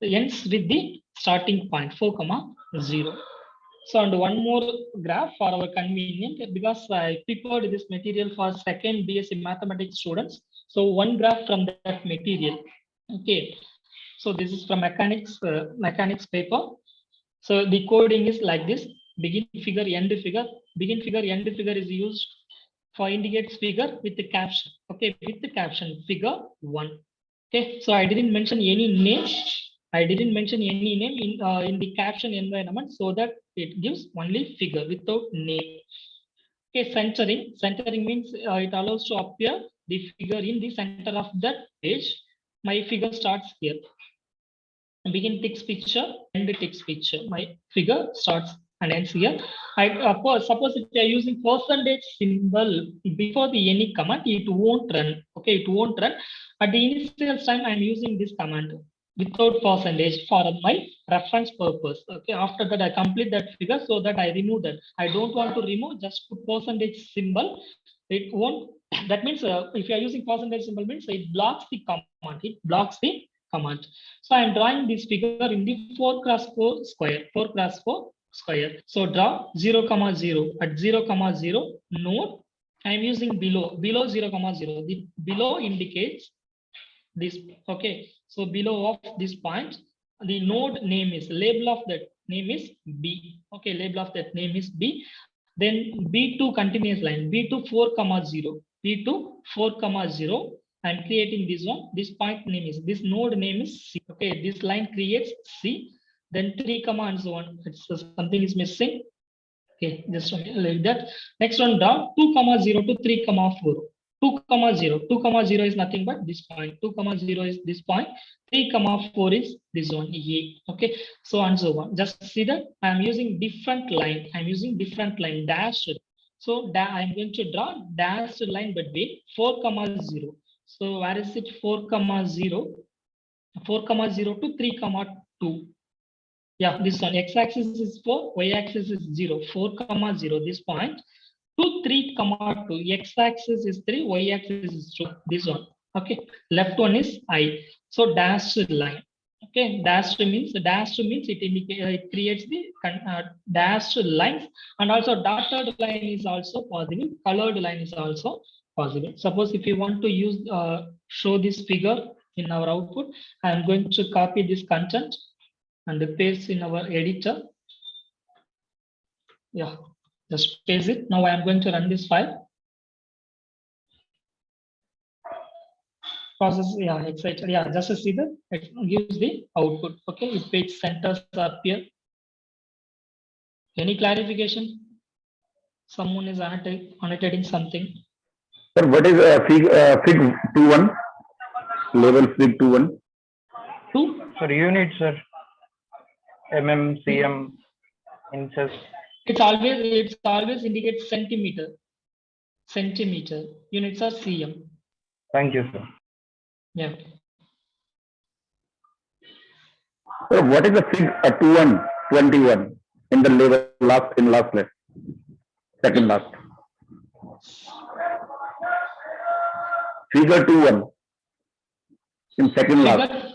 ends with the starting point 4, 0. So and one more graph for our convenience, because I prepared this material for second BSc mathematics students. So one graph from that material. Okay. So this is from mechanics paper. So the coding is like this: begin figure, end figure. Begin figure, end figure is used for indicates figure with the caption. Okay, with the caption figure 1. Okay, so I didn't mention any name. In the caption environment, so that it gives only figure without name. Okay, centering means it allows to appear the figure in the center of that page. My figure starts here. Begin text picture, end text picture. My figure starts and ends here. Suppose if you are using percentage symbol before the any command, it won't run. Okay, it won't run. At the initial time, I'm using this command without percentage for my reference purpose. Okay, after that I complete that figure, so that I remove that. I don't want to remove, just put percentage symbol. It won't. That means if you are using percentage symbol means it blocks the command. It blocks the command. So I'm drawing this figure in the 4x4 square. 4x4 square. So draw 0, 0. At 0, 0 node. I'm using below 0, 0. The below indicates this. Okay, so below of this point, the node name is, label of that name is B. Okay, label of that name is B. Then B2 continuous line, B2 4, 0. B2 4, 0. I'm creating this one. This point name is, this node name is C. Okay, this line creates C. Then 3, and so on. It's something is missing. Okay, just like that. Next one down 2, 0 to 3, 4. 2, 0. 2, 0 is nothing but this point. 2, 0 is this point. 3, 4 is this one. A. Okay, so and so on. Just see that I'm using different line. I'm using different line dashed. So I'm going to draw dashed line between 4, 0. So where is it? 4, 0. 4, 0 to 3, 2. Yeah, this one. X-axis is 4, y-axis is 0. 4, 0. This point. 2, 3, 2. X-axis is 3, y-axis is 2. This one. Okay. Left one is I. So dashed line. Okay, dashed means it creates the dashed lines, and also dotted line is also possible. Colored line is also possible. Suppose if you want to use show this figure in our output, I am going to copy this content and paste in our editor. Yeah, just paste it. Now I am going to run this file. Process, yeah, excited. Yeah, just to see it gives the output. Okay, if page centers appear. Any clarification? Someone is annotating something. Sir, what is fig 21? Label fig 21. Two? Sir, unit, sir. cm, inches. It's always indicates centimeter. Centimeter. Units are cm. Thank you, sir. Yeah. Sir, what is the fig 21 in the label last list? Second last. Figure 21 in second last. Figure,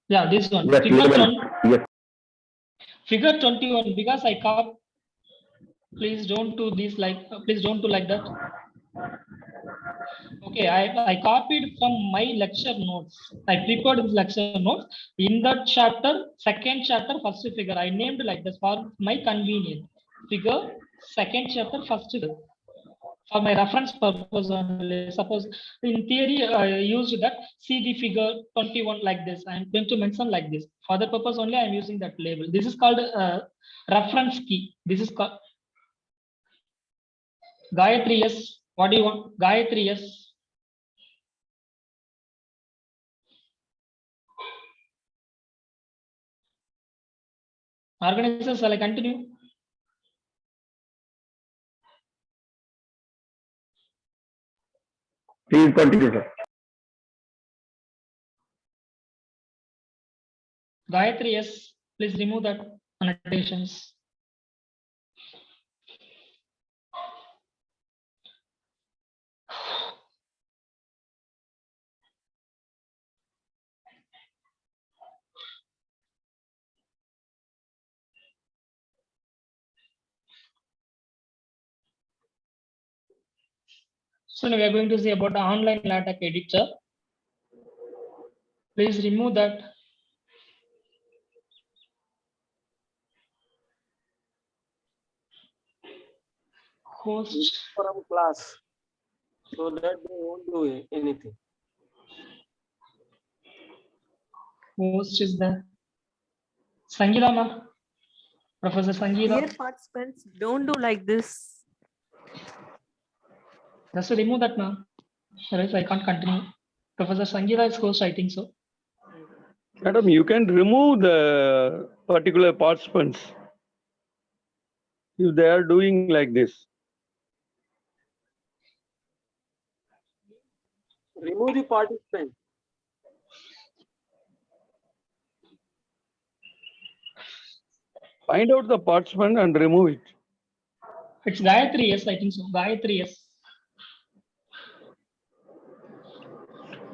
yeah, this one. Yes, Figure, label. Yes. Figure 21, because I copy. Please don't do this please don't do like that. Okay, I copied from my lecture notes. I prepared this lecture notes. In that chapter, second chapter, first figure, I named like this for my convenience. Figure, second chapter, first figure. For my reference purpose only. Suppose in theory, I used that, see the figure 21 like this. I'm going to mention like this. For the purpose only, I'm using that label. This is called reference key. This is called Gayatri, yes. What do you want? Gayatri, yes. Organizers, shall I continue? Please continue, sir. Gayatri, yes. Please remove that annotations. So now we are going to see about the online LaTeX editor. Please remove that. Host from class, so that they won't do anything. host is the Sangeeta, ma'am. Professor Sangeeta. Dear participants, don't do like this. Just to remove that, ma'am. Otherwise, I can't continue. Professor Sangeeta is host, I think so. Madam, you can remove the particular participants if they are doing like this. Remove the participant. Find out the participant and remove it. It's Gayatri, yes, I think so. Gayatri, yes.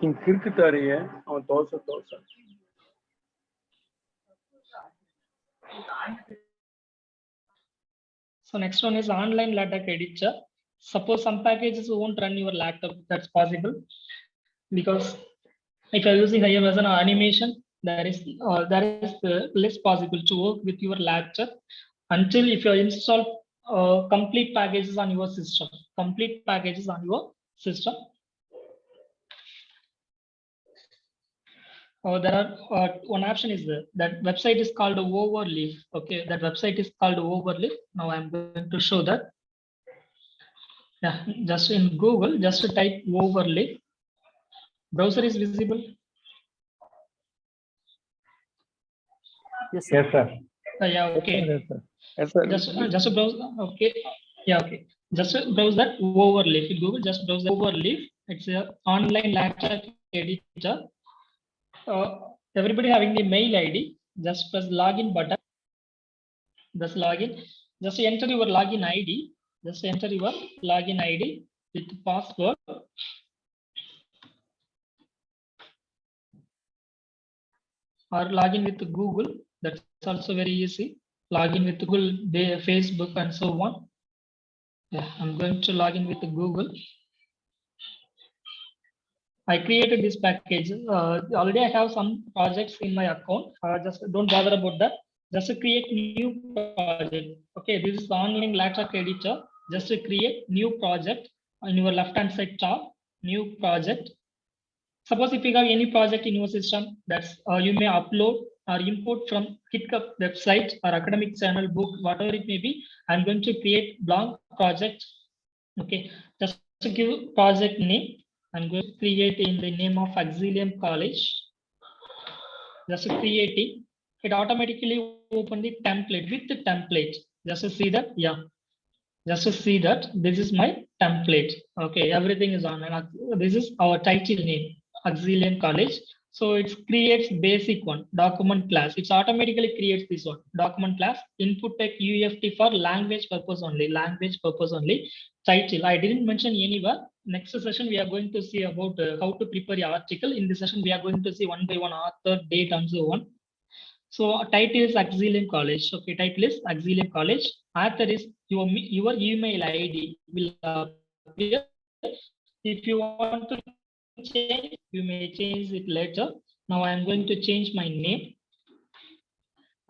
In Kirkitariye, on Tosa. So next one is online LaTeX editor. Suppose some packages won't run your laptop, that's possible. Because if you're using higher version or animation, there is less possible to work with your laptop until if you install complete packages on your system. Complete packages on your system. There are one option is there. That website is called Overleaf. Okay, that website is called Overleaf. Now I'm going to show that. Yeah, just in Google, just type Overleaf. Browser is visible. Yes, sir. Yeah, okay. Yes, sir. Yes, sir. Just browse. Okay. Yeah, okay. Just browse that Overleaf. In Google, just browse the Overleaf. It's an online LaTeX editor. Everybody having the mail ID, just press login button. Just login. Just enter your login ID. Just enter your login ID with password. or log in with Google. That's also very easy. Log in with Google, Facebook, and so on. Yeah, I'm going to log in with Google. I created this package. Already I have some projects in my account. Just don't bother about that. Just to create new project. Okay, this is online LaTeX editor. Just to create new project on your left hand side top, new project. Suppose if you have any project in your system, that's you may upload or import from GitHub website or academic channel, book, whatever it may be. I'm going to create blank project. Okay, just to give project name, I'm going to create in the name of Auxilium College. Just creating, it automatically open the template with the template. Just to see that, yeah. Just to see that this is my template. Okay, everything is on, and this is our title name, Auxilium College. So it creates basic one, document class. It's automatically creates this one, document class, input tech UFT for language purpose only, title. I didn't mention anywhere. Next session, we are going to see about how to prepare your article. In this session, we are going to see one by one author, date, and so on. So title is Auxilium College. Okay, title is Auxilium College. Author is your email ID will appear. If you want to change, you may change it later. Now I am going to change my name.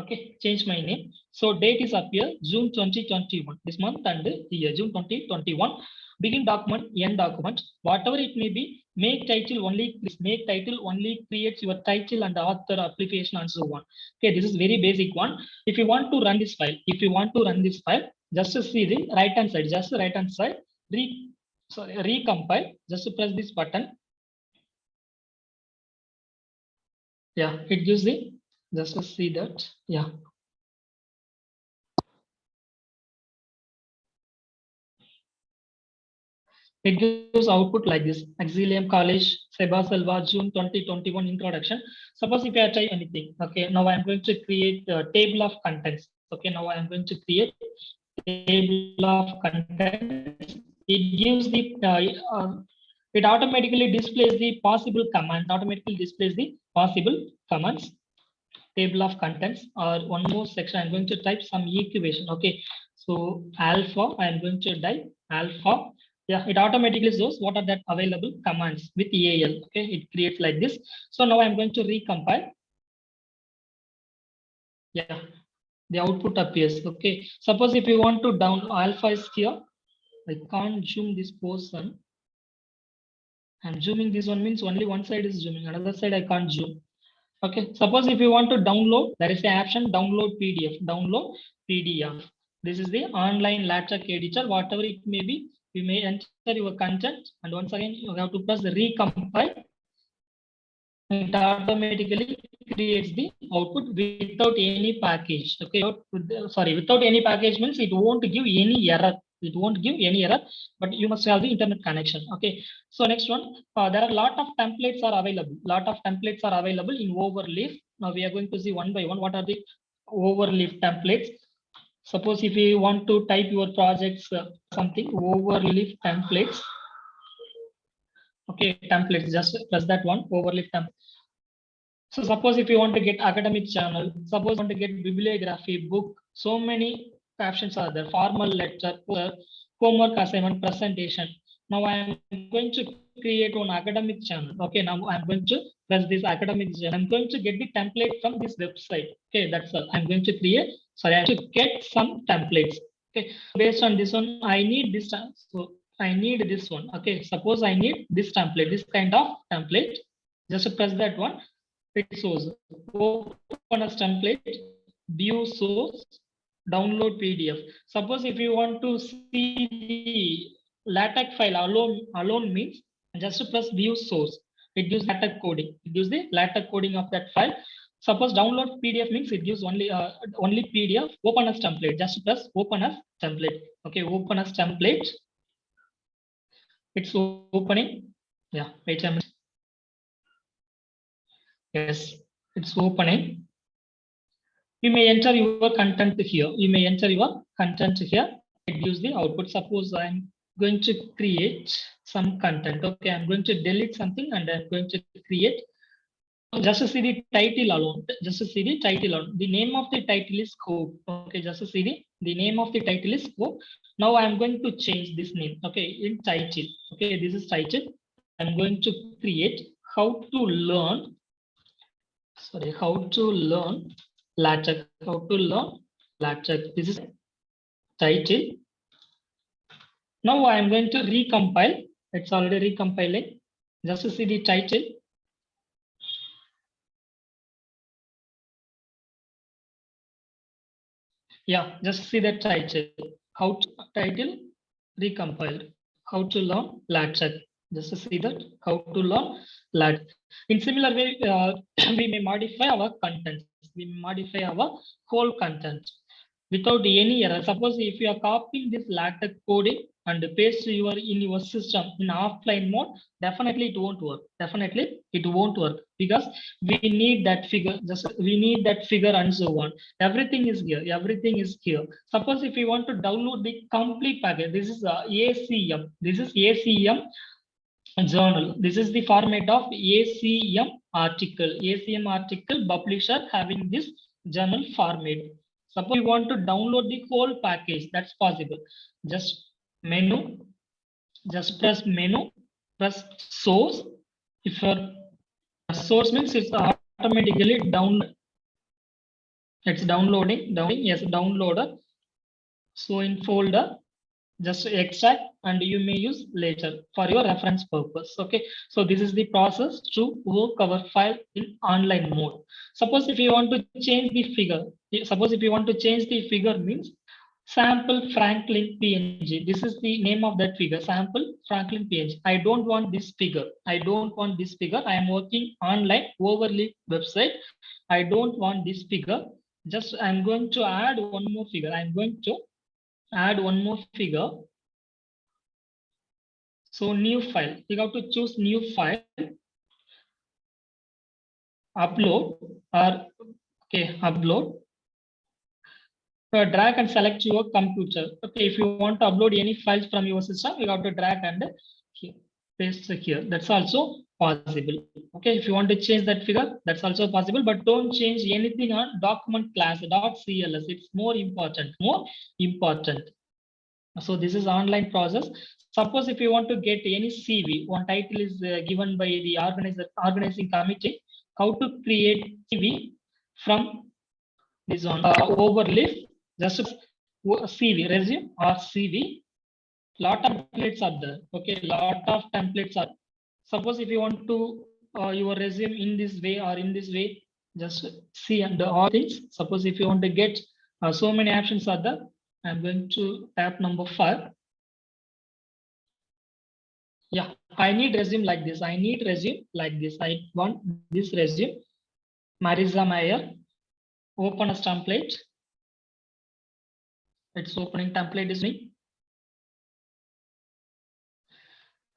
Okay, change my name. So date is appear June 2021. This month and the year June 2021. Begin document, end document, whatever it may be. Make title only creates your title and author application and so on. Okay, this is very basic one. If you want to run this file, just to see the right hand side, recompile. Just to press this button. Yeah, it gives the, just to see that, yeah. It gives output like this: Auxilium College, Seba Selva, June 2021 introduction. Suppose if I try anything, okay, now I'm going to create a table of contents. Okay, now I'm going to create table of contents. It gives the, it automatically displays the possible commands, table of contents, or one more section. I'm going to type some equation. Okay, so alpha, I'm going to type alpha. Yeah, it automatically shows what are that available commands with EAL. Okay, it creates like this. So now I'm going to recompile. Yeah, the output appears. Okay, suppose if you want to down alpha is here, I can't zoom this portion. I'm zooming this one, means only one side is zooming, another side I can't zoom. Okay, suppose if you want to download, there is the option download PDF. This is the online LaTeX editor, whatever it may be. You may enter your content, and once again you have to press the recompile. It automatically creates the output without any package. Okay, without any package means it won't give any error. But you must have the internet connection. Okay, so next one, there are a lot of templates are available. In Overleaf. Now we are going to see one by one what are the Overleaf templates. Suppose if you want to type your projects something, Overleaf templates. Okay, templates, just press that one, Overleaf template. So suppose if you want to get academic channel, suppose you want to get bibliography, book, so many captions are there, formal lecture, homework assignment, presentation. Now I am going to create one academic channel. Okay, now I'm going to press this academic channel. I'm going to get the template from this website. Okay, that's all. I'm going to create, I have to get some templates. Okay, based on this one, I need this. So I need this one. Okay, suppose I need this template, this kind of template. Just press that one. It shows open as template, view source, download PDF. Suppose if you want to see the LaTeX file alone means just to press view source. It gives LaTeX coding. It gives the LaTeX coding of that file. Suppose download PDF means it gives only PDF. Open as template. Just press open as template. Okay, open as template. It's opening. Yeah, wait a minute. Yes, it's opening. You may enter your content here. It gives the output. Suppose I'm going to create some content. Okay, I'm going to delete something and I'm going to create just to see the title alone, just to see the title alone. The name of the title is scope. Okay, just to see the name of the title is scope. Now I am going to change this name. Okay, in title. Okay, this is title. I'm going to create how to learn. Sorry, how to learn LaTeX. How to learn LaTeX. This is title. Now I am going to recompile. It's already recompiling. Just to see the title. Yeah, just see the title. How to title recompiled. How to learn LaTeX. Just to see that how to learn LaTeX. In similar way, we may modify our content. We may modify our whole content without any error. Suppose if you are copying this LaTeX coding and paste in your system in offline mode, definitely it won't work. Definitely it won't work because we need that figure. We need that figure and so on. Everything is here. Everything is here. Suppose if you want to download the complete package, this is ACM. This is ACM journal. This is the format of ACM article. ACM article publisher having this journal format. Suppose you want to download the whole package, that's possible. Just menu, just press menu, press source. If your source means it's automatically down. It's downloading, yes, downloader. So in folder, just extract and you may use later for your reference purpose. Okay, so this is the process to work our file in online mode. Suppose if you want to change the figure, suppose if you want to change the figure means sample Franklin PNG. This is the name of that figure, sample Franklin PNG. I don't want this figure. I don't want this figure. I am working online overlay website. I don't want this figure. Just I'm going to add one more figure. I'm going to add one more figure. So new file, you have to choose new file, upload or okay, upload. Drag and select your computer. Okay, if you want to upload any files from your system, you have to drag and paste here. That's also possible. Okay, if you want to change that figure, that's also possible, but don't change anything on document class .cls. It's more important, more important. So this is online process. Suppose if you want to get any CV, one title is given by the organizing committee, how to create CV from this one overlay, just CV, resume or CV. Lot of templates are there. Okay, lot of templates are. Suppose if you want to your resume in this way or in this way, just see under all things. Suppose if you want to get so many options are there. I'm going to tap number 5. Yeah, I need resume like this. I need resume like this. I want this resume. Marisa Mayer. Open as template. It's opening template is me.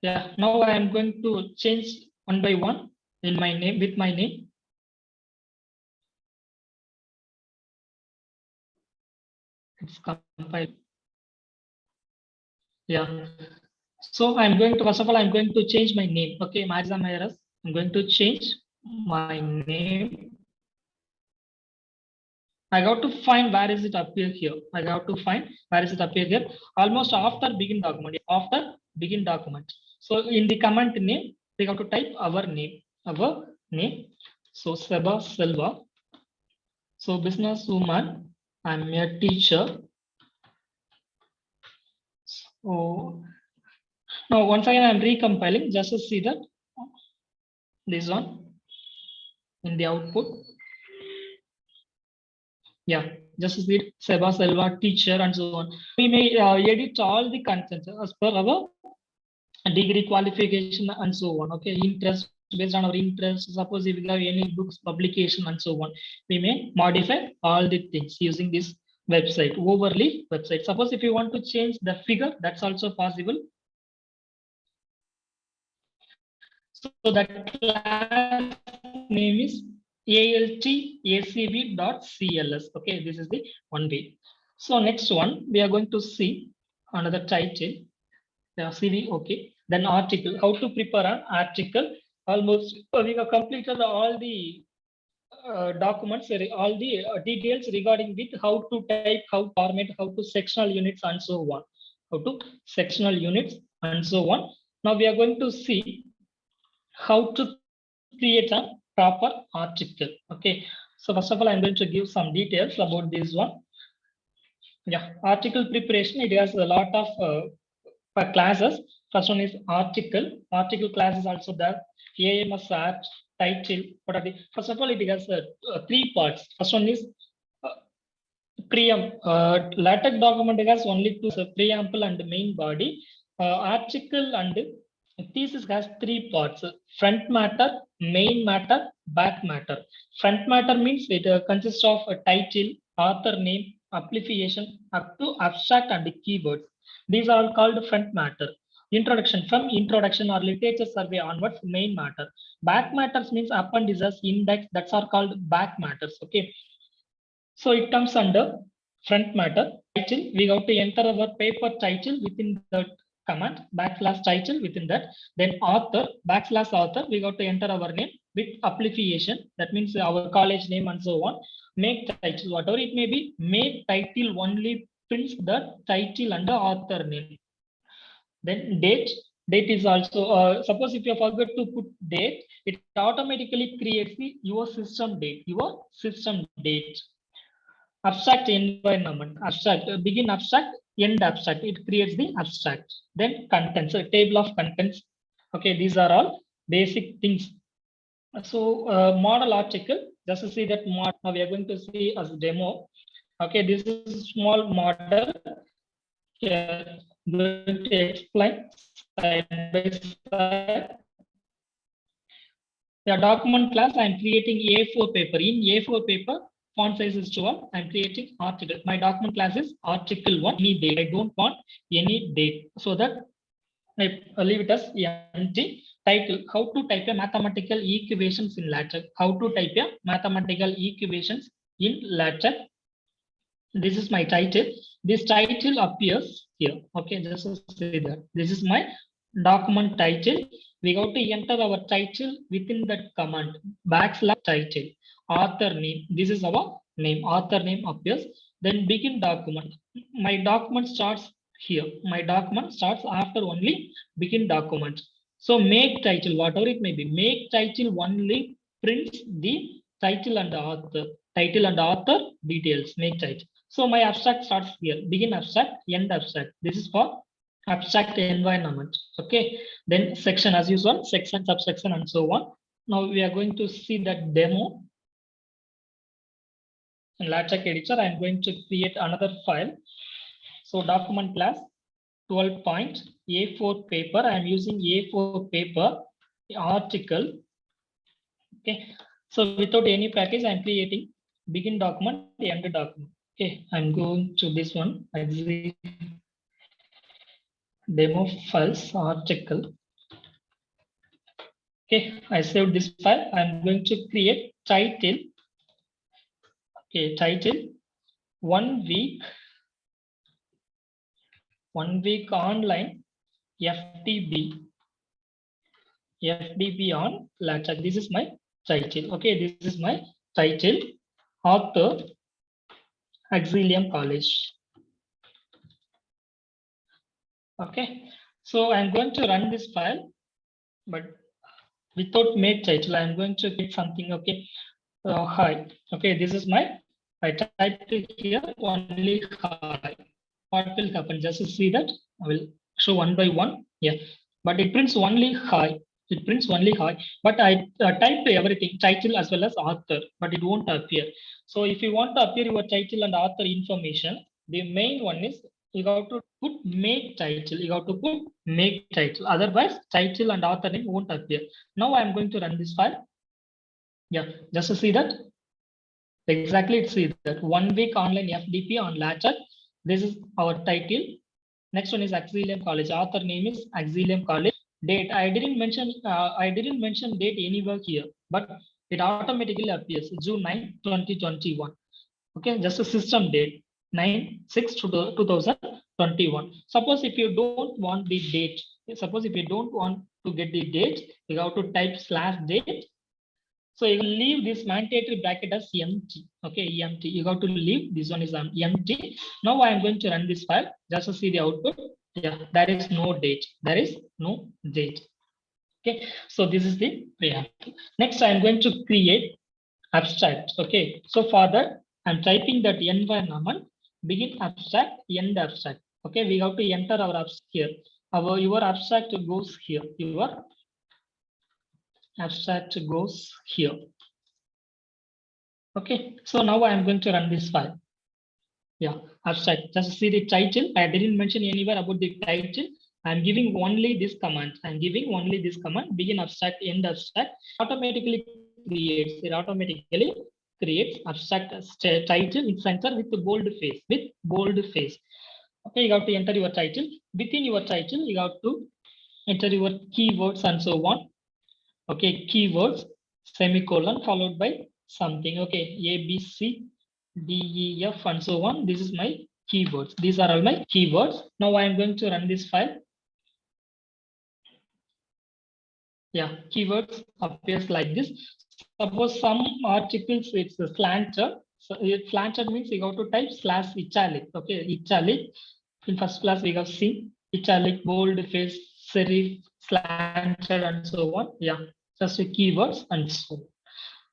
Yeah, now I am going to change one by one in my name with my name. It's compiled. Yeah. So I'm going to, first of all, I'm going to change my name. Okay, Marisa Mayer. I'm going to change my name. I got to find where is it appear here. I got to find where is it appear here. Almost after begin document. After begin document. So in the comment name, we have to type our name. Our name. So Seba Silva. So businesswoman. I'm a teacher. So now once again I'm recompiling just to see that this one in the output. Yeah, just as the Seba Silva teacher and so on. We may edit all the content as per our degree qualification and so on. Okay, interest based on our interest. Suppose if we have any books publication and so on, we may modify all the things using this website, overlay website. Suppose if you want to change the figure, that's also possible. So that class name is altacv.cls. Okay, this is the one way. So next one, we are going to see another title, the CV. Okay, then article, how to prepare an article almost we have completed all the documents, all the details regarding with how to type, how to format, how to sectional units and so on. How to sectional units and so on. Now we are going to see how to create a proper article. Okay. So first of all, I'm going to give some details about this one. Yeah, article preparation. It has a lot of classes. First one is article. Article class is also the AMS Act, title. What are the? First of all, it has three parts. First one is preamble. LaTeX document has only two: preamble and main body. Article and thesis has three parts: front matter, main matter, back matter. Front matter means it consists of a title, author name, application, up to abstract and keywords. These are all called front matter. Introduction, from introduction or literature survey onwards, main matter. Back matters means appendices, index, that's are called back matters. Okay. So it comes under front matter. Title, we have to enter our paper title within the command, backslash title within that. Then author, backslash author, we got to enter our name with application. That means our college name and so on. Make title, whatever it may be, make title only prints the title under author name. Then date, date is also, suppose if you forget to put date, it automatically creates your system date, Abstract environment, abstract, begin abstract, end abstract, it creates the abstract. Then contents, a table of contents. Okay, these are all basic things. So model article, just to see that model, now we are going to see as demo. Okay, this is small model. Here, I'm going to explain side by side. The document class, I'm creating A4 paper. In A4 paper, font size is 12. I'm creating article. My document class is article 1. Any date. I don't want any date. So that I leave it as empty. Title, how to type a mathematical equations in LaTeX. How to type a mathematical equations in LaTeX. This is my title. This title appears here. Okay, just to say that. This is my document title. We have to enter our title within that command, backslash title. Author name, this is our name, author name appears. Then begin document. My document starts here. My document starts after only begin document. So make title, whatever it may be, make title only prints the title and the author. Title and author details, make title. So my abstract starts here, begin abstract, end abstract. This is for abstract environment. Okay, then section as usual, section, subsection, and so on. Now we are going to see that demo. In LaTeX editor, I'm going to create another file. So document class 12 point A4 paper. I'm using A4 paper article. Okay, so without any package, I'm creating begin document, end document. Okay, I'm going to this one. Demo files article. Okay, I saved this file. I'm going to create title. Okay, title 1 week online FTB on LaTeX. This is my title. Okay, this is my title. Author Auxilium College. Okay, so I'm going to run this file, but without make title, I'm going to get something. Okay, hi. Okay, this is my, I typed here only hi. What will happen? Just to see that, I will show one by one. Yeah, but it prints only hi. It prints only hi. But I typed everything, title as well as author, but it won't appear. So if you want to appear your title and author information, the main one is you have to put make title. You have to put make title. Otherwise, title and author name won't appear. Now I'm going to run this file. Yeah, just to see that. Exactly, it's see that 1 week online FDP on LaTeX. This is our title. Next one is Auxilium College. Author name is Auxilium College. Date, I didn't mention date anywhere here, but it automatically appears June 9, 2021. Okay, just a system date 9/6/2021. Suppose if you don't want the date, suppose if you don't want to get the date, you have to type /date. So you leave this mandatory bracket as empty. Okay, empty. You have to leave this one is empty. Now I am going to run this file just to see the output. Yeah, there is no date. There is no date. Okay, so this is the preamble. Next, I am going to create abstract. Okay, so for that, I'm typing that environment begin abstract, end abstract. Okay, we have to enter our abstract here. Your abstract goes here. Your abstract goes here. Okay, so now I am going to run this file. Yeah, abstract. Just see the title. I didn't mention anywhere about the title. I'm giving only this command. I'm giving only this command. Begin abstract, end abstract. Automatically creates. It automatically creates abstract title in center with the bold face. With bold face. Okay, you have to enter your title. Within your title, you have to enter your keywords and so on. Okay, keywords, semicolon followed by something. Okay, A, B, C, D, E, F, and so on. This is my keywords. These are all my keywords. Now I am going to run this file. Yeah, keywords appears like this. Suppose some articles it's a slanted. So slanted means you have to type /italic. Okay, italic. In first class we have seen italic, bold face, serif, slanted, and so on. Yeah, just the keywords and so on.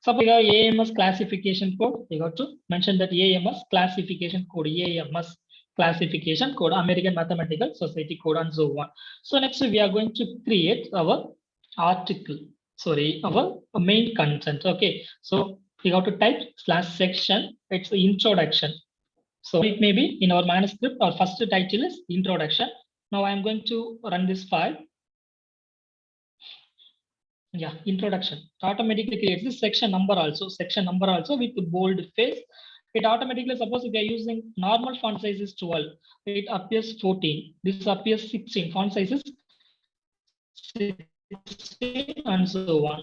Suppose you have AMS classification code. You got to mention that AMS classification code, AMS classification code, American Mathematical Society code, and so on. So next we are going to create our article. Sorry, our main content. Okay, so you have to type /section. It's the introduction. So it may be in our manuscript. Our first title is introduction. Now I am going to run this file. Yeah, introduction. It automatically creates this section number also. Section number also with the bold face. It automatically, suppose if you are using normal font size is 12, it appears 14. This appears 16. Font size is 16 and so on.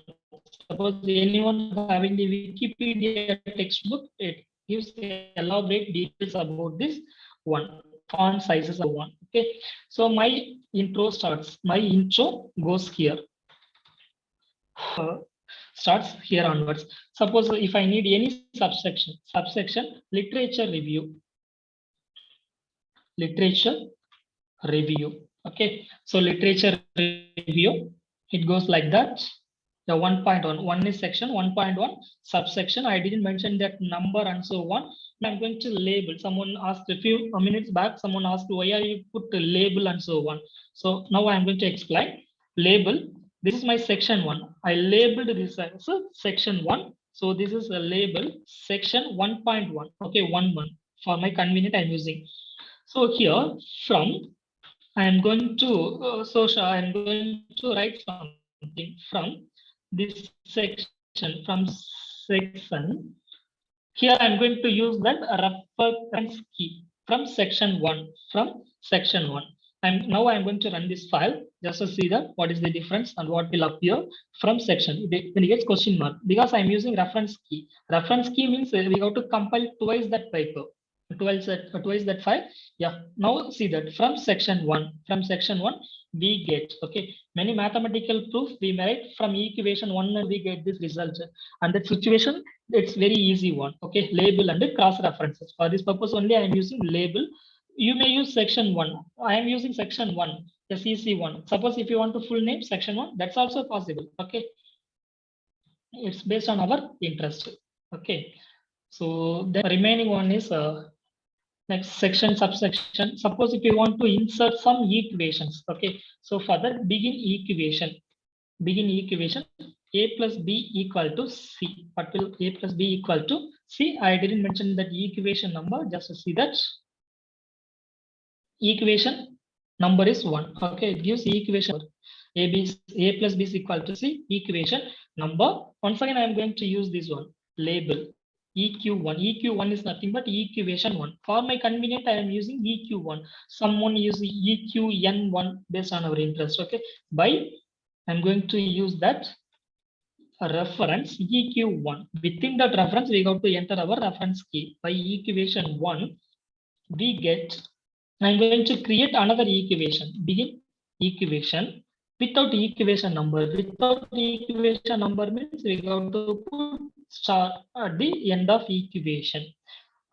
Suppose anyone having the Wikipedia textbook, it gives elaborate details about this one. Font sizes are one. Okay, so my intro starts. My intro goes here. Starts here onwards. Suppose if I need any subsection, literature review. Okay, so literature review, it goes like that. The 1.1, one is section 1.1 subsection. I didn't mention that number and so on. I'm going to label. Someone asked a few minutes back, someone asked why are you put the label and so on. So now I'm going to explain. Label. This is my section 1. I labeled this as section 1. So this is a label section 1.1. Okay, 1.1. For my convenient, I'm using. So here from I am going to I am going to write something from this section. From section here, I'm going to use that reference key from section 1. From section 1. And now I'm going to run this file just to see that what is the difference and what will appear from section. When you get question mark, because I'm using reference key. Reference key means we have to compile twice that paper. Twice that file. Yeah, now see that from section 1. From section 1 we get, okay, many mathematical proof we made from equation 1 we get this result, and that situation it's very easy one. Okay, label and cross references. For this purpose only I am using label. You may use section 1. I am using section 1, SEC1. Suppose if you want to full name section 1, that's also possible. Okay, it's based on our interest. Okay, so the remaining one is next section, subsection. Suppose if you want to insert some equations. Okay, so for that begin equation. A plus B equal to C. What will A plus B equal to C? I didn't mention that equation number. Just to see that equation number is 1. Okay, it gives equation A plus B is equal to C. Equation number. Once again, I am going to use this one. Label EQ1. EQ1 is nothing but equation 1. For my convenient, I am using EQ1. Someone use EQN1 based on our interest. Okay, by I'm going to use that reference EQ1. Within that reference, we got to enter our reference key. By equation 1, we get. I'm going to create another equation. Begin equation. without equation number. Without equation number means we have to put star at the end of equation.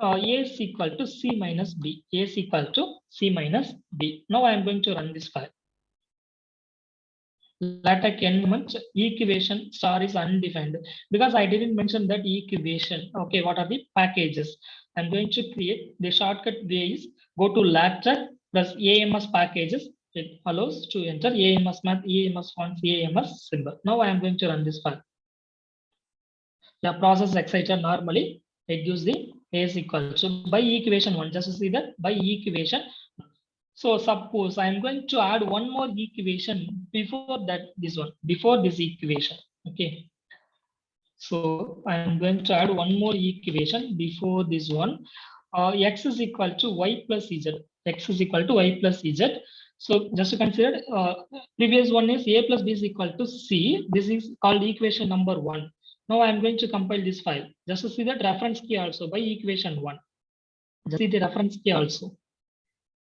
A is equal to C minus B. A is equal to C minus B. Now I am going to run this file. LaTeX element equation star is undefined because I didn't mention that equation. Okay, what are the packages? I'm going to create the shortcut way is go to LaTeX plus AMS packages. It allows to enter AMS math, AMS fonts, AMS symbol. Now I am going to run this file. The process exciter normally it gives the A is equal to by equation 1. Just to see that by equation. So suppose I am going to add one more equation before that this one, before this equation. Okay. So I am going to add one more equation before this one. X is equal to y plus z. X is equal to y plus z. So just to consider, previous one is a plus b is equal to c. This is called equation number 1. Now I am going to compile this file. Just to see that reference key also by equation 1. Just see the reference key also.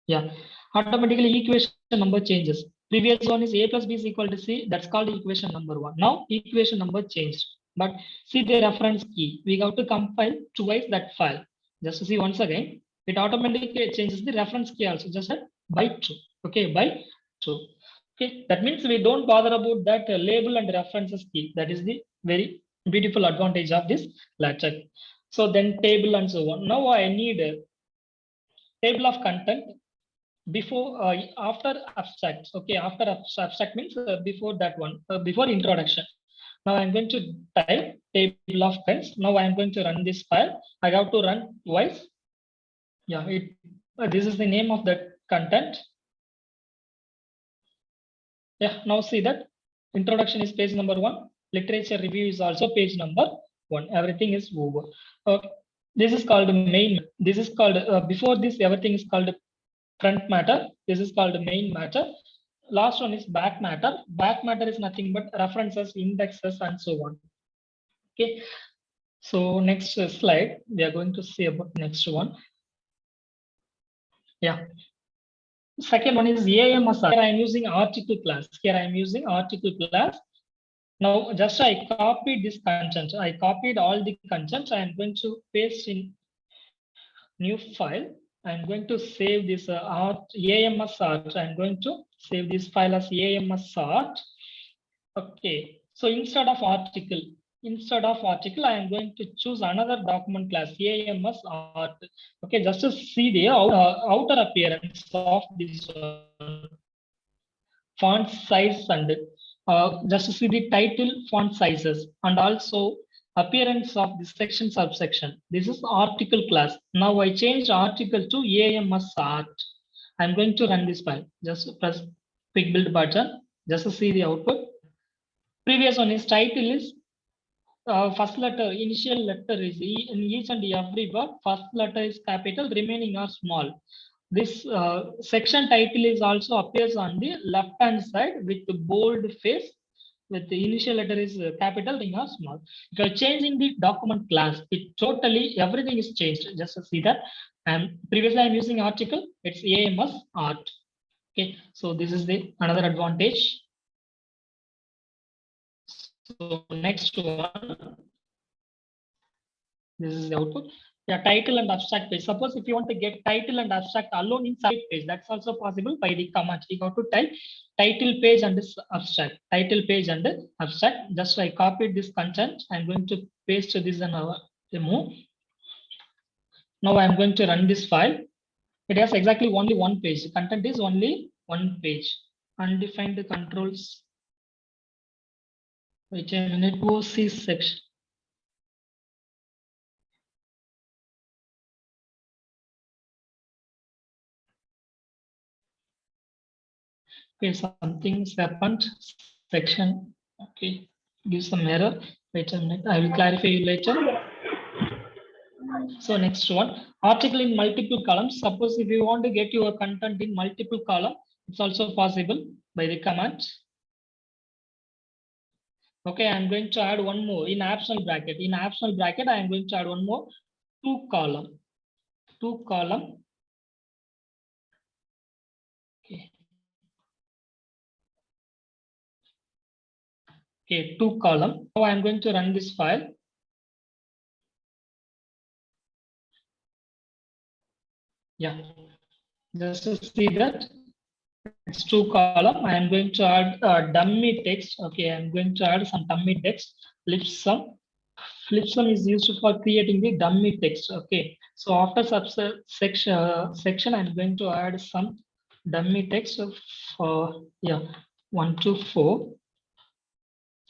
Yeah, automatically equation number changes. Previous one is a plus b is equal to c. That's called equation number 1. Now equation number changed. But see the reference key. We have to compile twice that file. Just to see once again, it automatically changes the reference key also. Just by 2. Okay, by 2. Okay, that means we don't bother about that label and references key. That is the very beautiful advantage of this LaTeX. So then table and so on. Now I need a table of content before after abstract. Okay, after abstract means before that one, before introduction. Now I'm going to type table of contents. Now I'm going to run this file. I have to run twice. Yeah, this is the name of that content. Yeah, now see that introduction is page number 1. Literature review is also page number 1. Everything is over. This is called main. This is called before this everything is called front matter. This is called main matter. Last one is back matter. Back matter is nothing but references, indexes, and so on. Okay. So next slide, we are going to see about next one. Yeah. Second one is AMS. Here I am using article class. Here I am using article class. Now just I copied this content. I copied all the content. I am going to paste in new file. I'm going to save this AMS art. I'm going to save this file as AMS art. Okay. So instead of article, I am going to choose another document class AMS art. Okay, just to see the outer appearance of this font size and just to see the title font sizes and also appearance of this section subsection. This is article class. Now I changed article to AMS art. I'm going to run this file. Just press quick build button just to see the output. Previous one is title is first letter, initial letter is E in each and every word. First letter is capital, remaining are small. This section title is also appears on the left hand side with the bold face. With the initial letter is capital, ring are small. If you're changing the document class, it totally everything is changed. Just to see that. And previously I'm using article, it's AMS art. Okay, so this is the another advantage. So next one, this is the output. Yeah, title and abstract page. Suppose if you want to get title and abstract alone in separate page, that's also possible by the command. You have to type title page and this abstract. Title page and abstract. Just I copied this content. I'm going to paste this in our demo. Now I'm going to run this file. It has exactly only one page. The content is only one page. Undefined controls. Wait a minute. OC section. Okay, something's happened. Section. Okay, give some error. Wait a minute. I will clarify you later. So next one, article in multiple columns. Suppose if you want to get your content in multiple column, it's also possible by the command. Okay, I'm going to add one more in optional bracket. In optional bracket, I am going to add one more 2 column. 2 column. Okay. Okay, 2 column. Now I'm going to run this file. Yeah, just to see that it's 2 column. I am going to add dummy text. Okay, I'm going to add some dummy text. Flipsum. Flipsum is used for creating the dummy text. Okay, so after section, I'm going to add some dummy text of 1 to 4.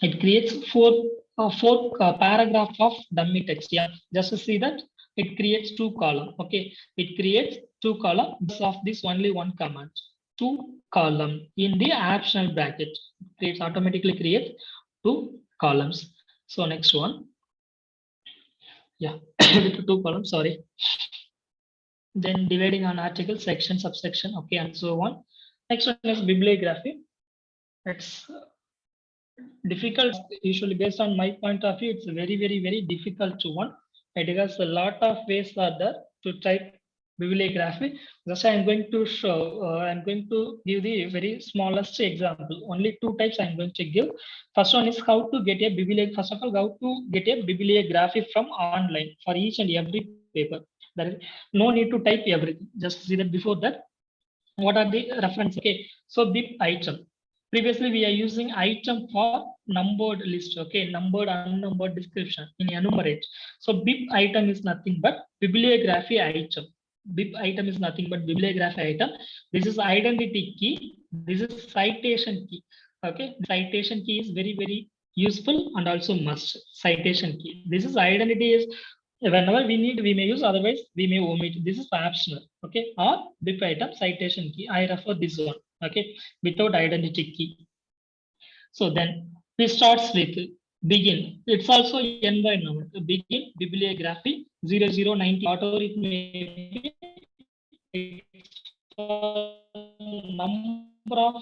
It creates four paragraph of dummy text. Yeah, just to see that it creates 2 column. Okay, it creates 2 column of this only one command. 2 column in the optional bracket. It automatically creates 2 columns. So next one. Yeah, with 2 columns. Sorry. Then dividing on article, section, subsection. Okay, and so on. Next one is bibliography. It's difficult, usually based on my point of view. It's very difficult to one. It has a lot of ways are there to type bibliography. Just I'm going to show, I'm going to give the very smallest example. Only 2 types I'm going to give. First one is how to get a bibliography. First of all, how to get a bibliography from online for each and every paper. There is no need to type everything. Just see that before that. What are the reference? Okay, so bib item. Previously, we are using item for numbered list. Okay, numbered, unnumbered description in enumerate. So bib item is nothing but bibliography item. Bib item is nothing but bibliography item. This is identity key. This is citation key. Okay, citation key is very useful and also must. Citation key. This is identity is whenever we need, we may use, otherwise we may omit. This is optional. Okay, or bib item citation key. I refer this one. Okay, without identity key. So then we starts with begin. It's also environment. Begin bibliography 0090, whatever it may be. Number of,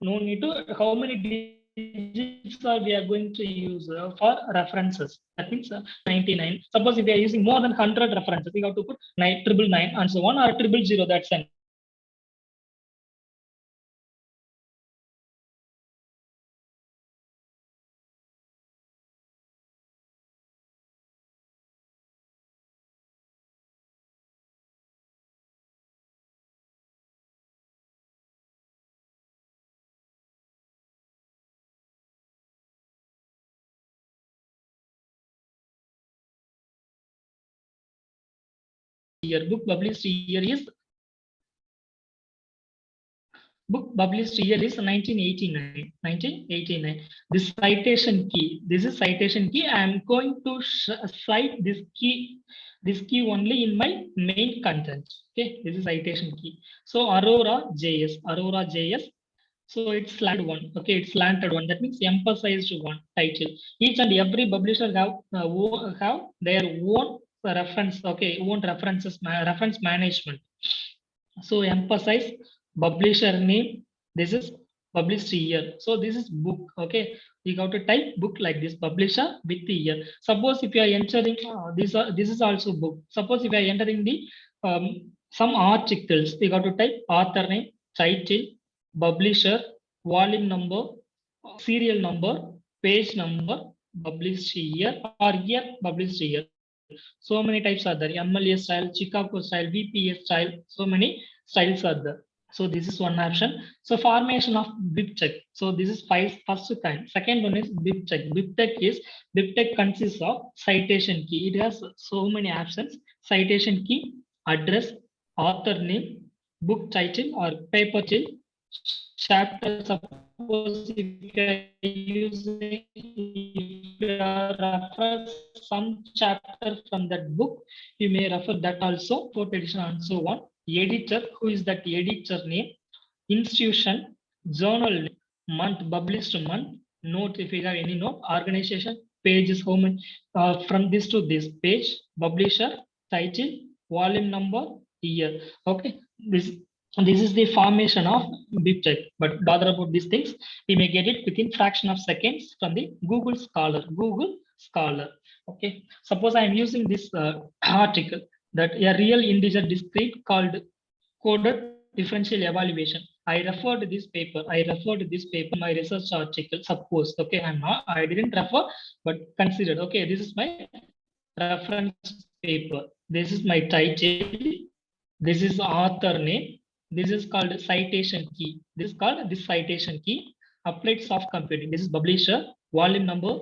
no need to, how many digits are we are going to use for references. That means 99. Suppose if we are using more than 100 references, we have to put 999 and so on, or 000. That's an year. Book published year is 1989. 1989. This citation key. This is citation key. I am going to cite this key only in my main content. Okay, this is citation key. So Aurora JS. So it's slanted one. Okay, it's slanted one. That means emphasized one title. Each and every publisher have their own reference. Okay, own references, reference management. So emphasize publisher name. This is published year. So this is book. Okay, you got to type book like this. Publisher with the year. Suppose if you are entering this is also book. Suppose if you are entering the some articles, you got to type author name, title, publisher, volume number, serial number, page number, published year, or year published year. So many types are there. MLA style, Chicago style, VPA style. So many styles are there. So this is one option. So formation of BibTeX. So this is first kind. Second one is BibTeX. BibTeX consists of citation key. It has so many options. Citation key, address, author name, book title or paper title, chapter. Suppose if you refer some chapter from that book, you may refer that also, fourth edition and so on. Editor, who is that editor name, institution, journal, month, published month, note if you have any note, organization, pages, how many, from this to this page, publisher, title, volume number, year. Okay, this is the formation of BibTeX. But bother about these things, we may get it within fraction of seconds from the Google Scholar. Okay, suppose I am using this article that a real integer discrete called coded differential evaluation. I referred this paper. My research article. Suppose, okay, I didn't refer, but considered. Okay, this is my reference paper. This is my title. This is author name. This is called citation key. This is called this citation key. Applied soft computing. This is publisher, volume number,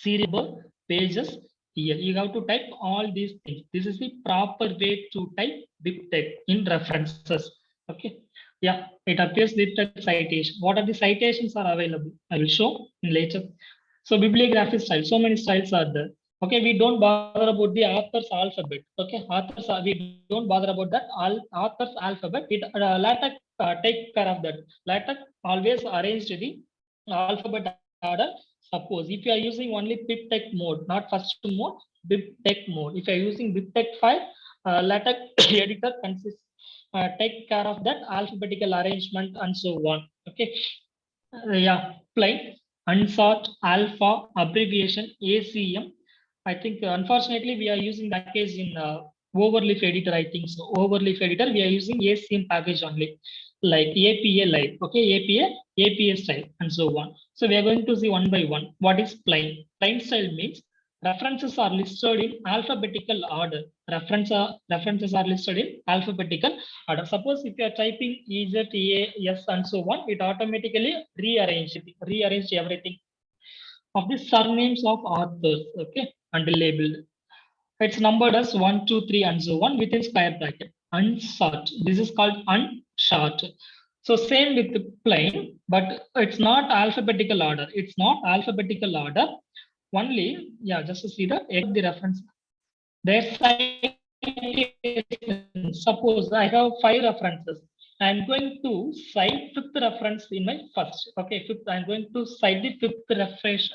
serial number, pages. Here you have to type all these things. This is the proper way to type BibTeX in references. Okay. Yeah, it appears BibTeX citation. What are the citations are available? I will show in later. So bibliography style. So many styles are there. Okay, we don't bother about the author's alphabet. Okay, we don't bother about that. Author's alphabet. LaTeX take care of that. LaTeX always arranged the alphabet order. Suppose if you are using only BibTeX mode, not first mode, BibTeX mode. If you are using BibTeX file, LaTeX editor consists take care of that alphabetical arrangement and so on. Okay, yeah, plain, unsort, alpha, abbreviation, ACM. I think unfortunately we are using that case in Overleaf editor. I think so. Overleaf editor, we are using ACM package only, like APA live. Okay, APA style, and so on. So we are going to see one by one. What is plain? Plain style means references are listed in alphabetical order. References are listed in alphabetical order. Suppose if you are typing EZ, A, S, and so on, it automatically rearrange everything of the surnames of authors. Okay, and labeled. It's numbered as 1, 2, 3, and so on within square bracket. Unsort. This is called unsort. So same with the plain, but it's not alphabetical order. It's not alphabetical order. Only, yeah, just to see the reference. Their citation. Suppose I have 5 references. I'm going to cite 5th reference in my first. Okay, fifth. I'm going to cite the 5th reference.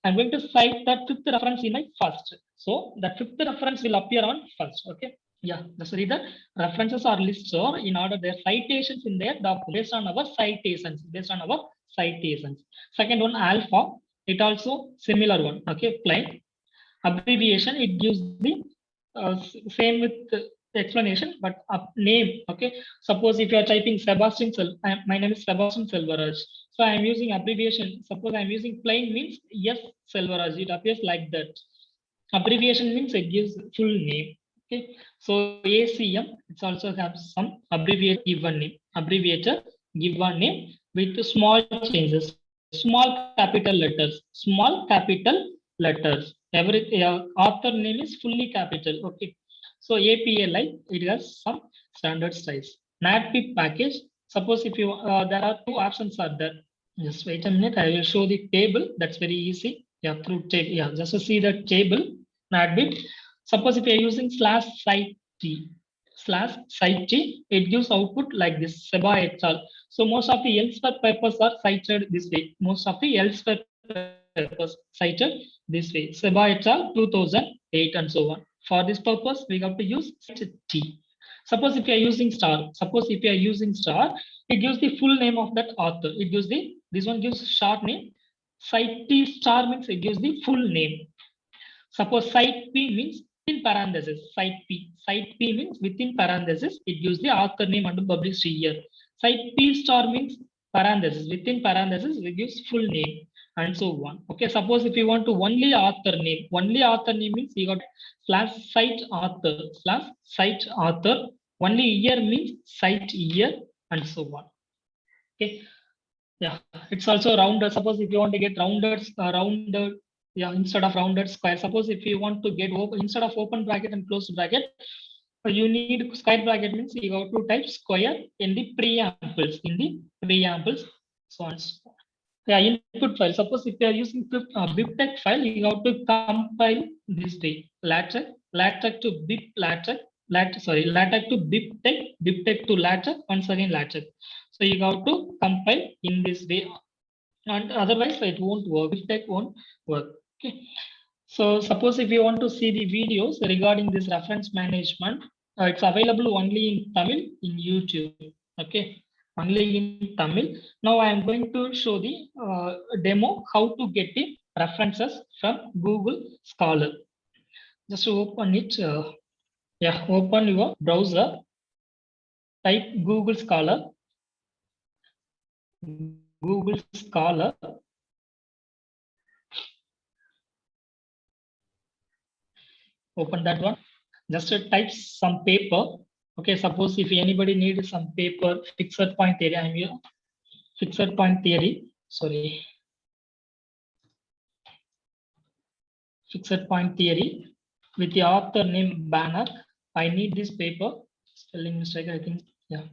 I'm going to cite that 5th reference in my first. So that 5th reference will appear on first. Okay. Yeah, just read that. References are listed in order their citations in their document based on our citations. Second one, alpha. It also similar one. Okay, plain. Abbreviation. It gives the same with explanation, but name. Okay. Suppose if you are typing Sebastian my name is Sebastian Selvaraj. So I am using abbreviation. Suppose I am using plain means yes Selvaraj. It appears like that. Abbreviation means it gives full name. Okay. So ACM, it also has some abbreviator given name. Abbreviator given name with small changes. Small capital letters. Every author name is fully capital. Okay. So APLI, it has some standard size. NatPip package. Suppose if you there are 2 options are there. Just wait a minute. I will show the table. That's very easy. Yeah, through table. Yeah, just to see the table. NatPip. Suppose if you are using /cite t, it gives output like this. Seba et al. So most of the Elsewhere papers are cited this way. Seba et al. 2008 and so on. For this purpose, we have to use T. Suppose if you are using star, it gives the full name of that author. It gives this one gives short name. Cite T star means it gives the full name. Suppose cite P means in parenthesis. Cite P means within parenthesis. It gives the author name and published year. Cite P star means parenthesis. Within parenthesis, it gives full name and so on. Okay. Suppose if you want to only author name means you got /cite author. Only year means cite year and so on. Okay. Yeah, it's also rounded. Suppose if you want to get rounded, yeah, instead of rounded square. Suppose if you want to get instead of open bracket and closed bracket, you need square bracket means you have to type square in the preambles. So on. Yeah, input file. Suppose if you are using BibTeX file, you have to compile this way. LaTeX to BibTeX, LaTeX to BibTeX to LaTeX, once again LaTeX. So you have to compile in this way, and otherwise it won't work. BibTeX won't work. Okay. So suppose if you want to see the videos regarding this reference management, it's available only in Tamil in YouTube. Okay, only in Tamil. Now I am going to show the demo how to get the references from Google Scholar. Just open it. Yeah, open your browser. type Google Scholar. Google Scholar. Open that one. Just type some paper. Okay, suppose if anybody needs some paper, fixed point theory, I'm here. Fixed point theory. Sorry. Fixed point theory with the author name Banner. I need this paper. Spelling mistake, I think. Yeah.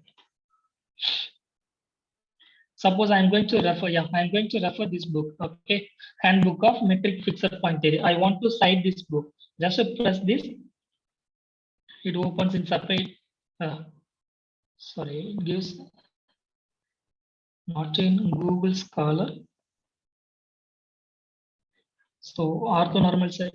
Suppose I'm going to refer. Yeah, I'm going to refer this book. Okay, Handbook of Metric Fixed Point Theory. I want to cite this book. Just press this. It opens in separate. Sorry, it gives not in Google Scholar. So orthonormal set.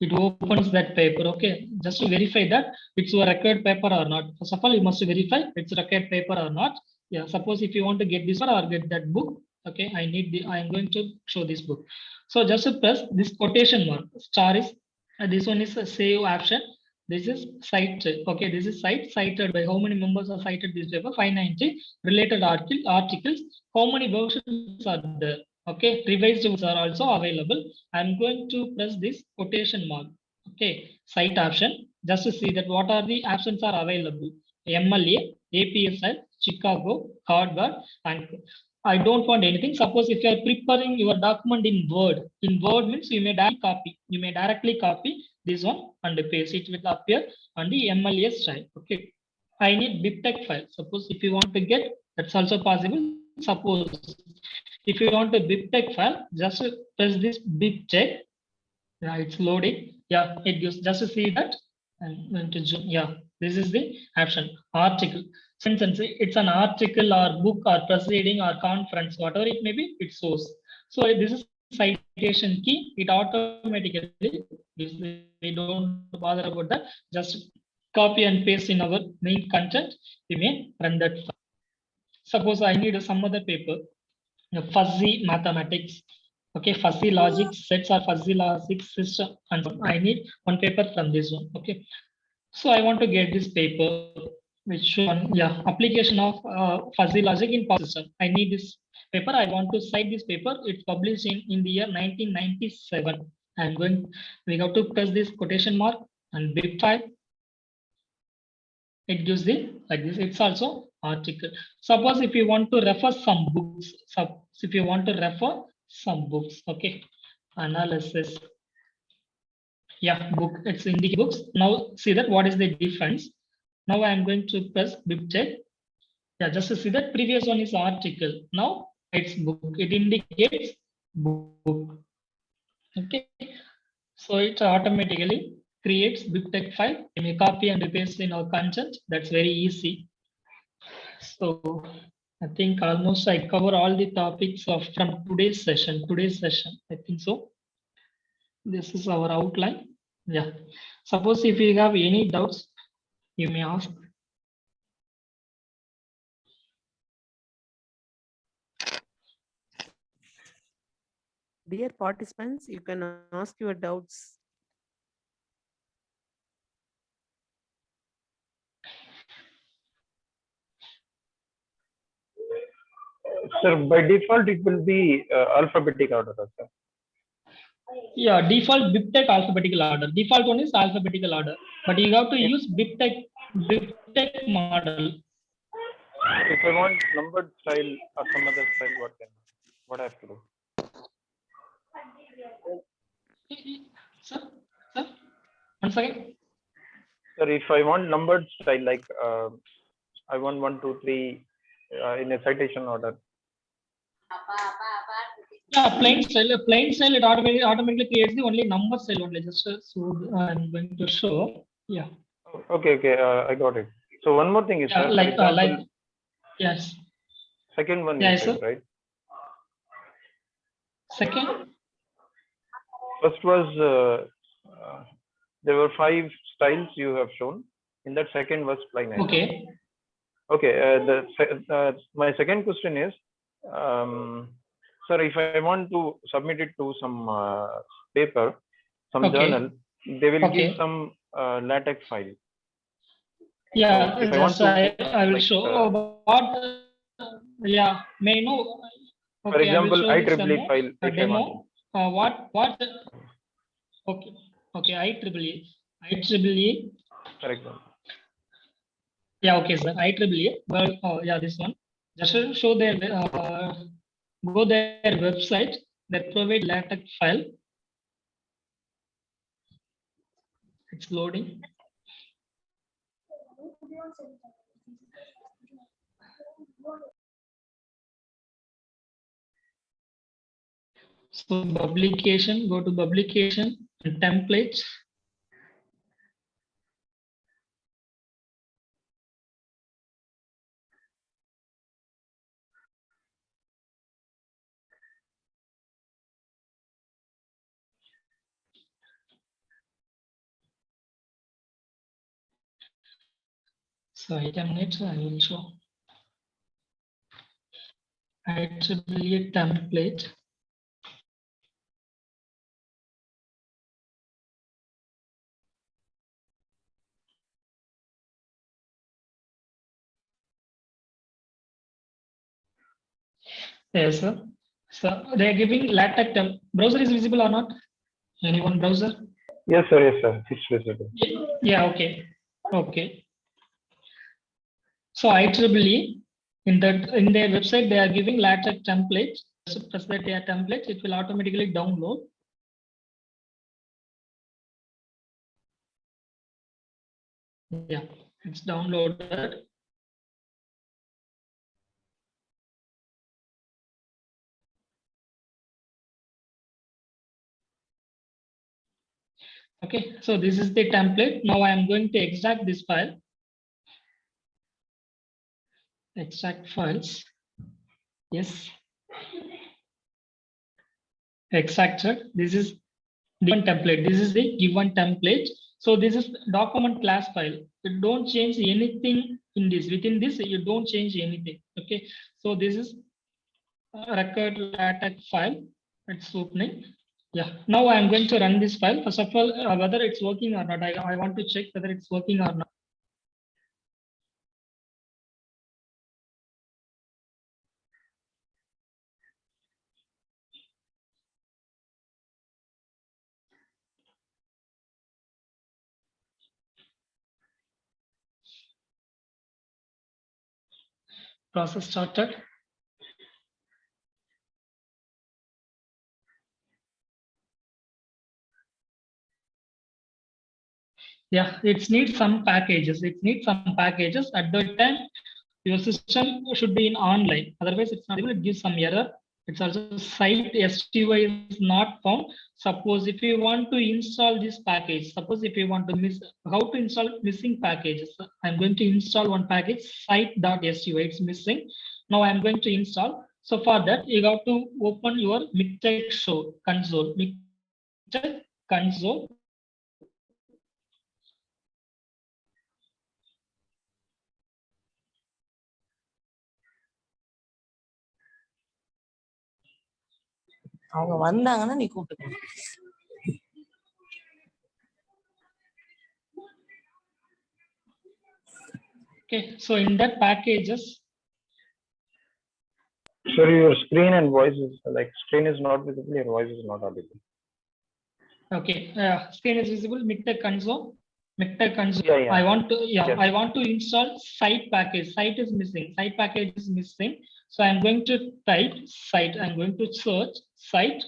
It opens that paper. Okay, just to verify that it's a record paper or not. First of all, you must verify it's a record paper or not. Yeah, suppose if you want to get this one or get that book, okay, I'm going to show this book. So just to press this quotation mark. Star is this one is a save option. This is cited. Okay, this is cited by how many members are cited this paper? 590 related articles. How many versions are there? Okay, revised ones are also available. I'm going to press this quotation mark. Okay, cite option. Just to see that what are the options are available. MLA, APSL, Chicago, Harvard, and I don't want anything. Suppose if you are preparing your document in Word means you may directly copy. You may directly copy this one and paste it will appear on the MLA style. Okay. I need BibTeX file. Suppose if you want to get, that's also possible. Suppose if you want a BibTeX file, just press this BibTeX. Yeah, it's loading. Yeah, it gives just to see that. I'm going to zoom. Yeah, this is the option. Article. For instance, it's an article or book or proceeding or conference, whatever it may be, it shows. So this is citation key. It automatically gives. We don't bother about that. Just copy and paste in our main content. We may run that. Suppose I need some other paper. Fuzzy mathematics. Okay, fuzzy logic sets or fuzzy logic system, and I need one paper from this one. Okay, so I want to get this paper, which one? Yeah, application of fuzzy logic in power system. I need this paper. I want to cite this paper. It's published in the year 1997. I'm going. We have to press this quotation mark and bib file. It gives the like this. It's also article. Suppose if you want to refer some books. If you want to refer some books, okay, analysis. Yeah, book. It's in the books. Now see that what is the difference. Now I am going to press BibTeX. Yeah, just to see that previous one is article. Now it's book. It indicates book. Okay, so it automatically creates BibTeX file. You may copy and paste in our content. That's very easy. So I think almost I cover all the topics from today's session. I think so. This is our outline. Yeah. Suppose if you have any doubts, you may ask. Dear participants, you can ask your doubts. Sir, by default, it will be alphabetic order, sir. Yeah, default BibTeX alphabetical order. Default one is alphabetical order, but you have to use BibTeX model. If I want numbered style or some other style, what I have to do? Sir, one second. Sir, if I want numbered style, like I want 1, 2, 3 in a citation order. Yeah, plain style. It automatically creates the only number style only. Just so I'm going to show. Yeah. Okay, I got it. So one more thing is, Yeah, sir, like yes. second one, Yeah, you said, sir. right? Second. First was there were 5 styles you have shown. In that second was plain. Okay. Okay. My second question is, sir, if I want to submit it to some paper, some Okay. journal, they will Okay. give some LaTeX file. Yeah, if I want just to, I will like, show what. Yeah, may I know. for Okay, I will example, show this IEEE file, if I want to. demo. What? Okay, okay. IEEE. For example. Yeah, okay, sir. IEEE. Well, yeah, this one. Just to show their go their website. They provide LaTeX file. It's loading. So publication, go to publication and templates. So item next I will show. IEEE template. Yes, sir. So they are giving LaTeX browser is visible or not? Anyone browser? Yes, sir. Yes, sir. It's visible. Yeah, okay. Okay. So IEEE in their website they are giving LaTeX templates. So press that their templates, it will automatically download. Yeah, it's downloaded. Okay, so this is the template. Now I am going to extract this file. Extract files. Yes. Extracted. This is given template. This is the given template. So this is document class file. You don't change anything in this. Within this, you don't change anything. Okay. So this is a record LaTeX file. It's opening. Yeah. Now I am going to run this file. First of all, whether it's working or not. I want to check whether it's working or not. Process started. Yeah, it needs some packages. It needs some packages. At the time, your system should be in online. Otherwise, it's not able to give some error. It's also site STY is not found. Suppose if you want to install this package, suppose if you want to how to install missing packages. I'm going to install one package, site.sty. It's missing. Now I'm going to install. So for that, you have to open your Mixtec show console. Mixtec console. அவங்க வந்தாங்கன்னா நீ கூப்பிட்டு. Okay, so in that packages. Sorry, your screen and voice is like screen is not visible. Your voice is not audible. Okay, screen is visible. Mixtec console. Mixtec console. Yeah, yeah. I want to Yes. I want to install site package. Site is missing. Site package is missing. So I'm going to type site. I'm going to search site.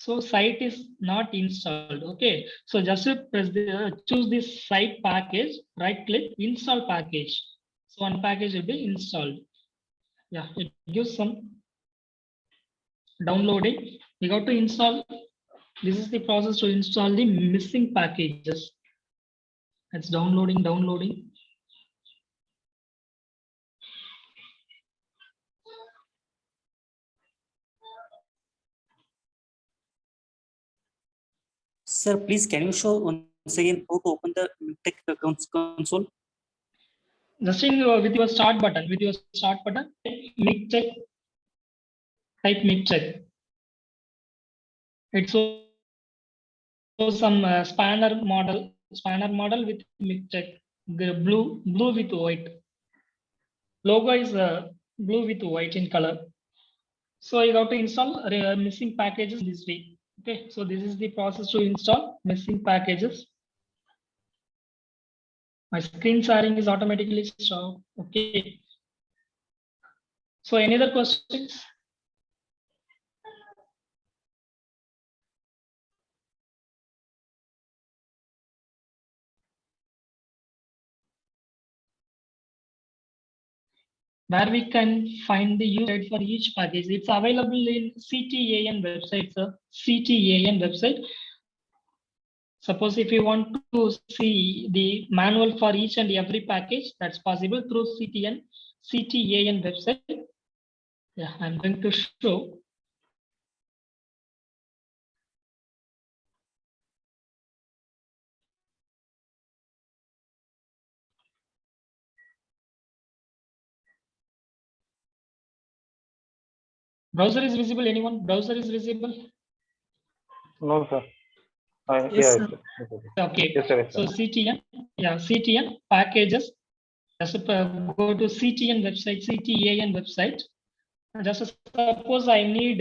So site is not installed. Okay. So just press choose this site package. Right click, install package. So one package will be installed. Yeah, it gives some downloading. We got to install. This is the process to install the missing packages. It's downloading. Sir, please can you show once again how to open the Mixtec console? Just with your start button. Mixtec. Type Mixtec. It's some spanner model with Mixtec. blue with white. Logo is blue with white in color. So you have to install missing packages this way. Okay, so this is the process to install missing packages. My screen sharing is automatically stopped. Okay. So any other questions? Where we can find the use guide for each package. It's available in CTAN website, sir. CTAN website. Suppose if you want to see the manual for each and every package, that's possible through CTAN website. Yeah, I'm going to show. Browser is visible, anyone? Browser is visible? No, sir. Yes, Yeah, sir. it's okay. Okay, Yes, sir. Yes, so sir. CTN, yeah, CTN packages. Just go to CTN website, CTAN website. Just suppose I need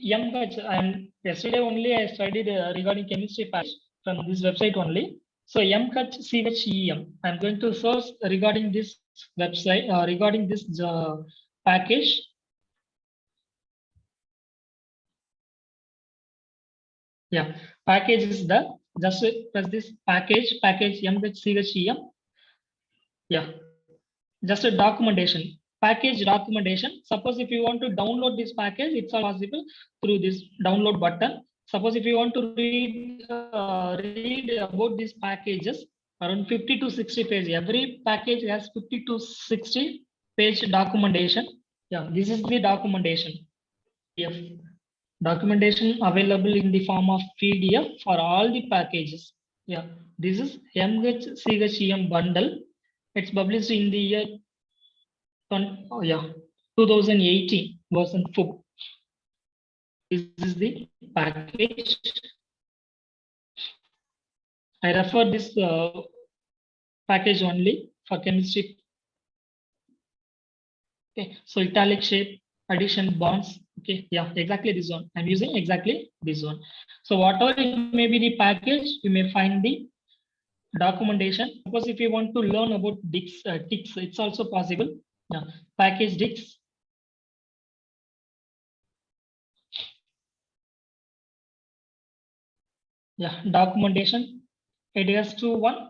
MHAT, and yesterday only I studied regarding chemistry package from this website only. So MHAT CHEM, I'm going to search regarding this website, regarding this package. Yeah, package is the, just press this package MHCHEM. Yeah, just a documentation, package documentation. Suppose if you want to download this package, it's all possible through this download button. Suppose if you want to read about these packages, around 50 to 60 pages. Every package has 50 to 60 page documentation. Yeah, this is the documentation. Yes. Documentation available in the form of PDF for all the packages. Yeah, this is MHCHEM bundle. It's published in the year 2018 version 4. This is the package. I refer this package only for chemistry. Okay, so italic shape, addition, bonds. Okay, yeah, exactly this one. I'm using exactly this one. So whatever it may be the package, you may find the documentation. Suppose if you want to learn about ticks, it's also possible. Yeah, package ticks. Yeah, documentation. It has to one.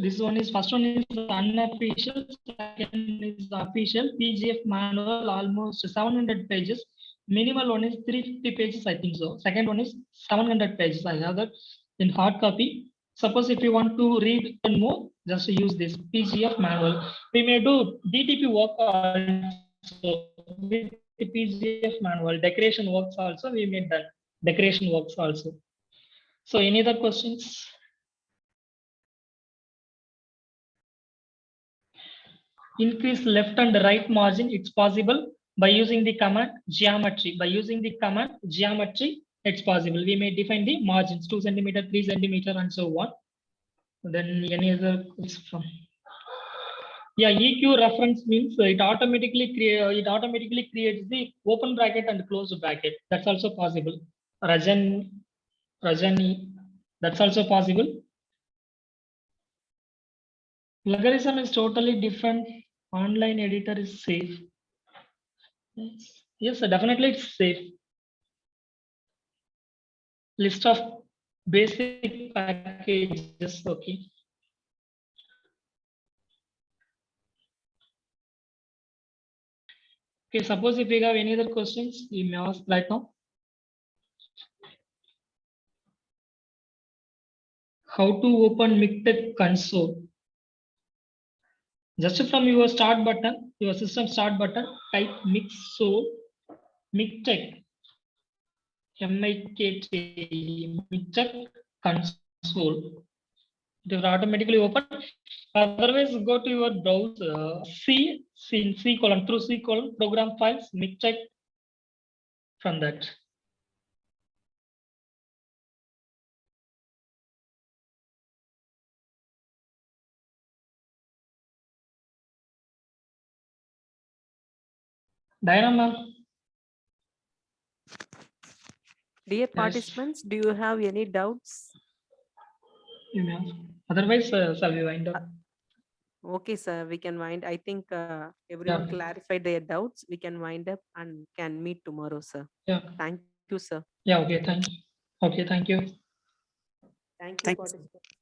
This one is, first one is unofficial, second is official. PGF manual, almost 700 pages. Minimal one is 350 pages, I think so. Second one is 700 pages. I have that in hard copy. Suppose if you want to read more, just use this PGF manual. We may do DTP work also with the PGF manual. Decoration works also, we made that. Decoration works also. So any other questions? Increase left and right margin, it's possible by using the command geometry. By using the command geometry, it's possible. We may define the margins 2 centimeter, 3 centimeter, and so on. Then any other from? Yeah, EQ reference means it automatically creates the open bracket and closed bracket. That's also possible. Rajani, that's also possible. Logarithm is totally different. Online editor is safe. Yes, definitely it's safe. List of basic packages. Okay. Okay, suppose if you have any other questions, you may ask right now. How to open Mictech console? Just from your start button, your system start button, type Mictech, M-I-K-T, Mictech console. It will automatically open. Otherwise, go to your browser, C colon, through C colon, program files, Mictech from that. Diana ma'am. Dear participants, do you have any doubts? You may ask. Otherwise, shall we wind up? Okay, sir, we can wind. I think everyone Yeah. clarified their doubts. We can wind up and can meet tomorrow, sir. Yeah. Thank you, sir. Yeah. Okay. Thank you. Okay. Thank you. Thank you, Thank you, sir. participants.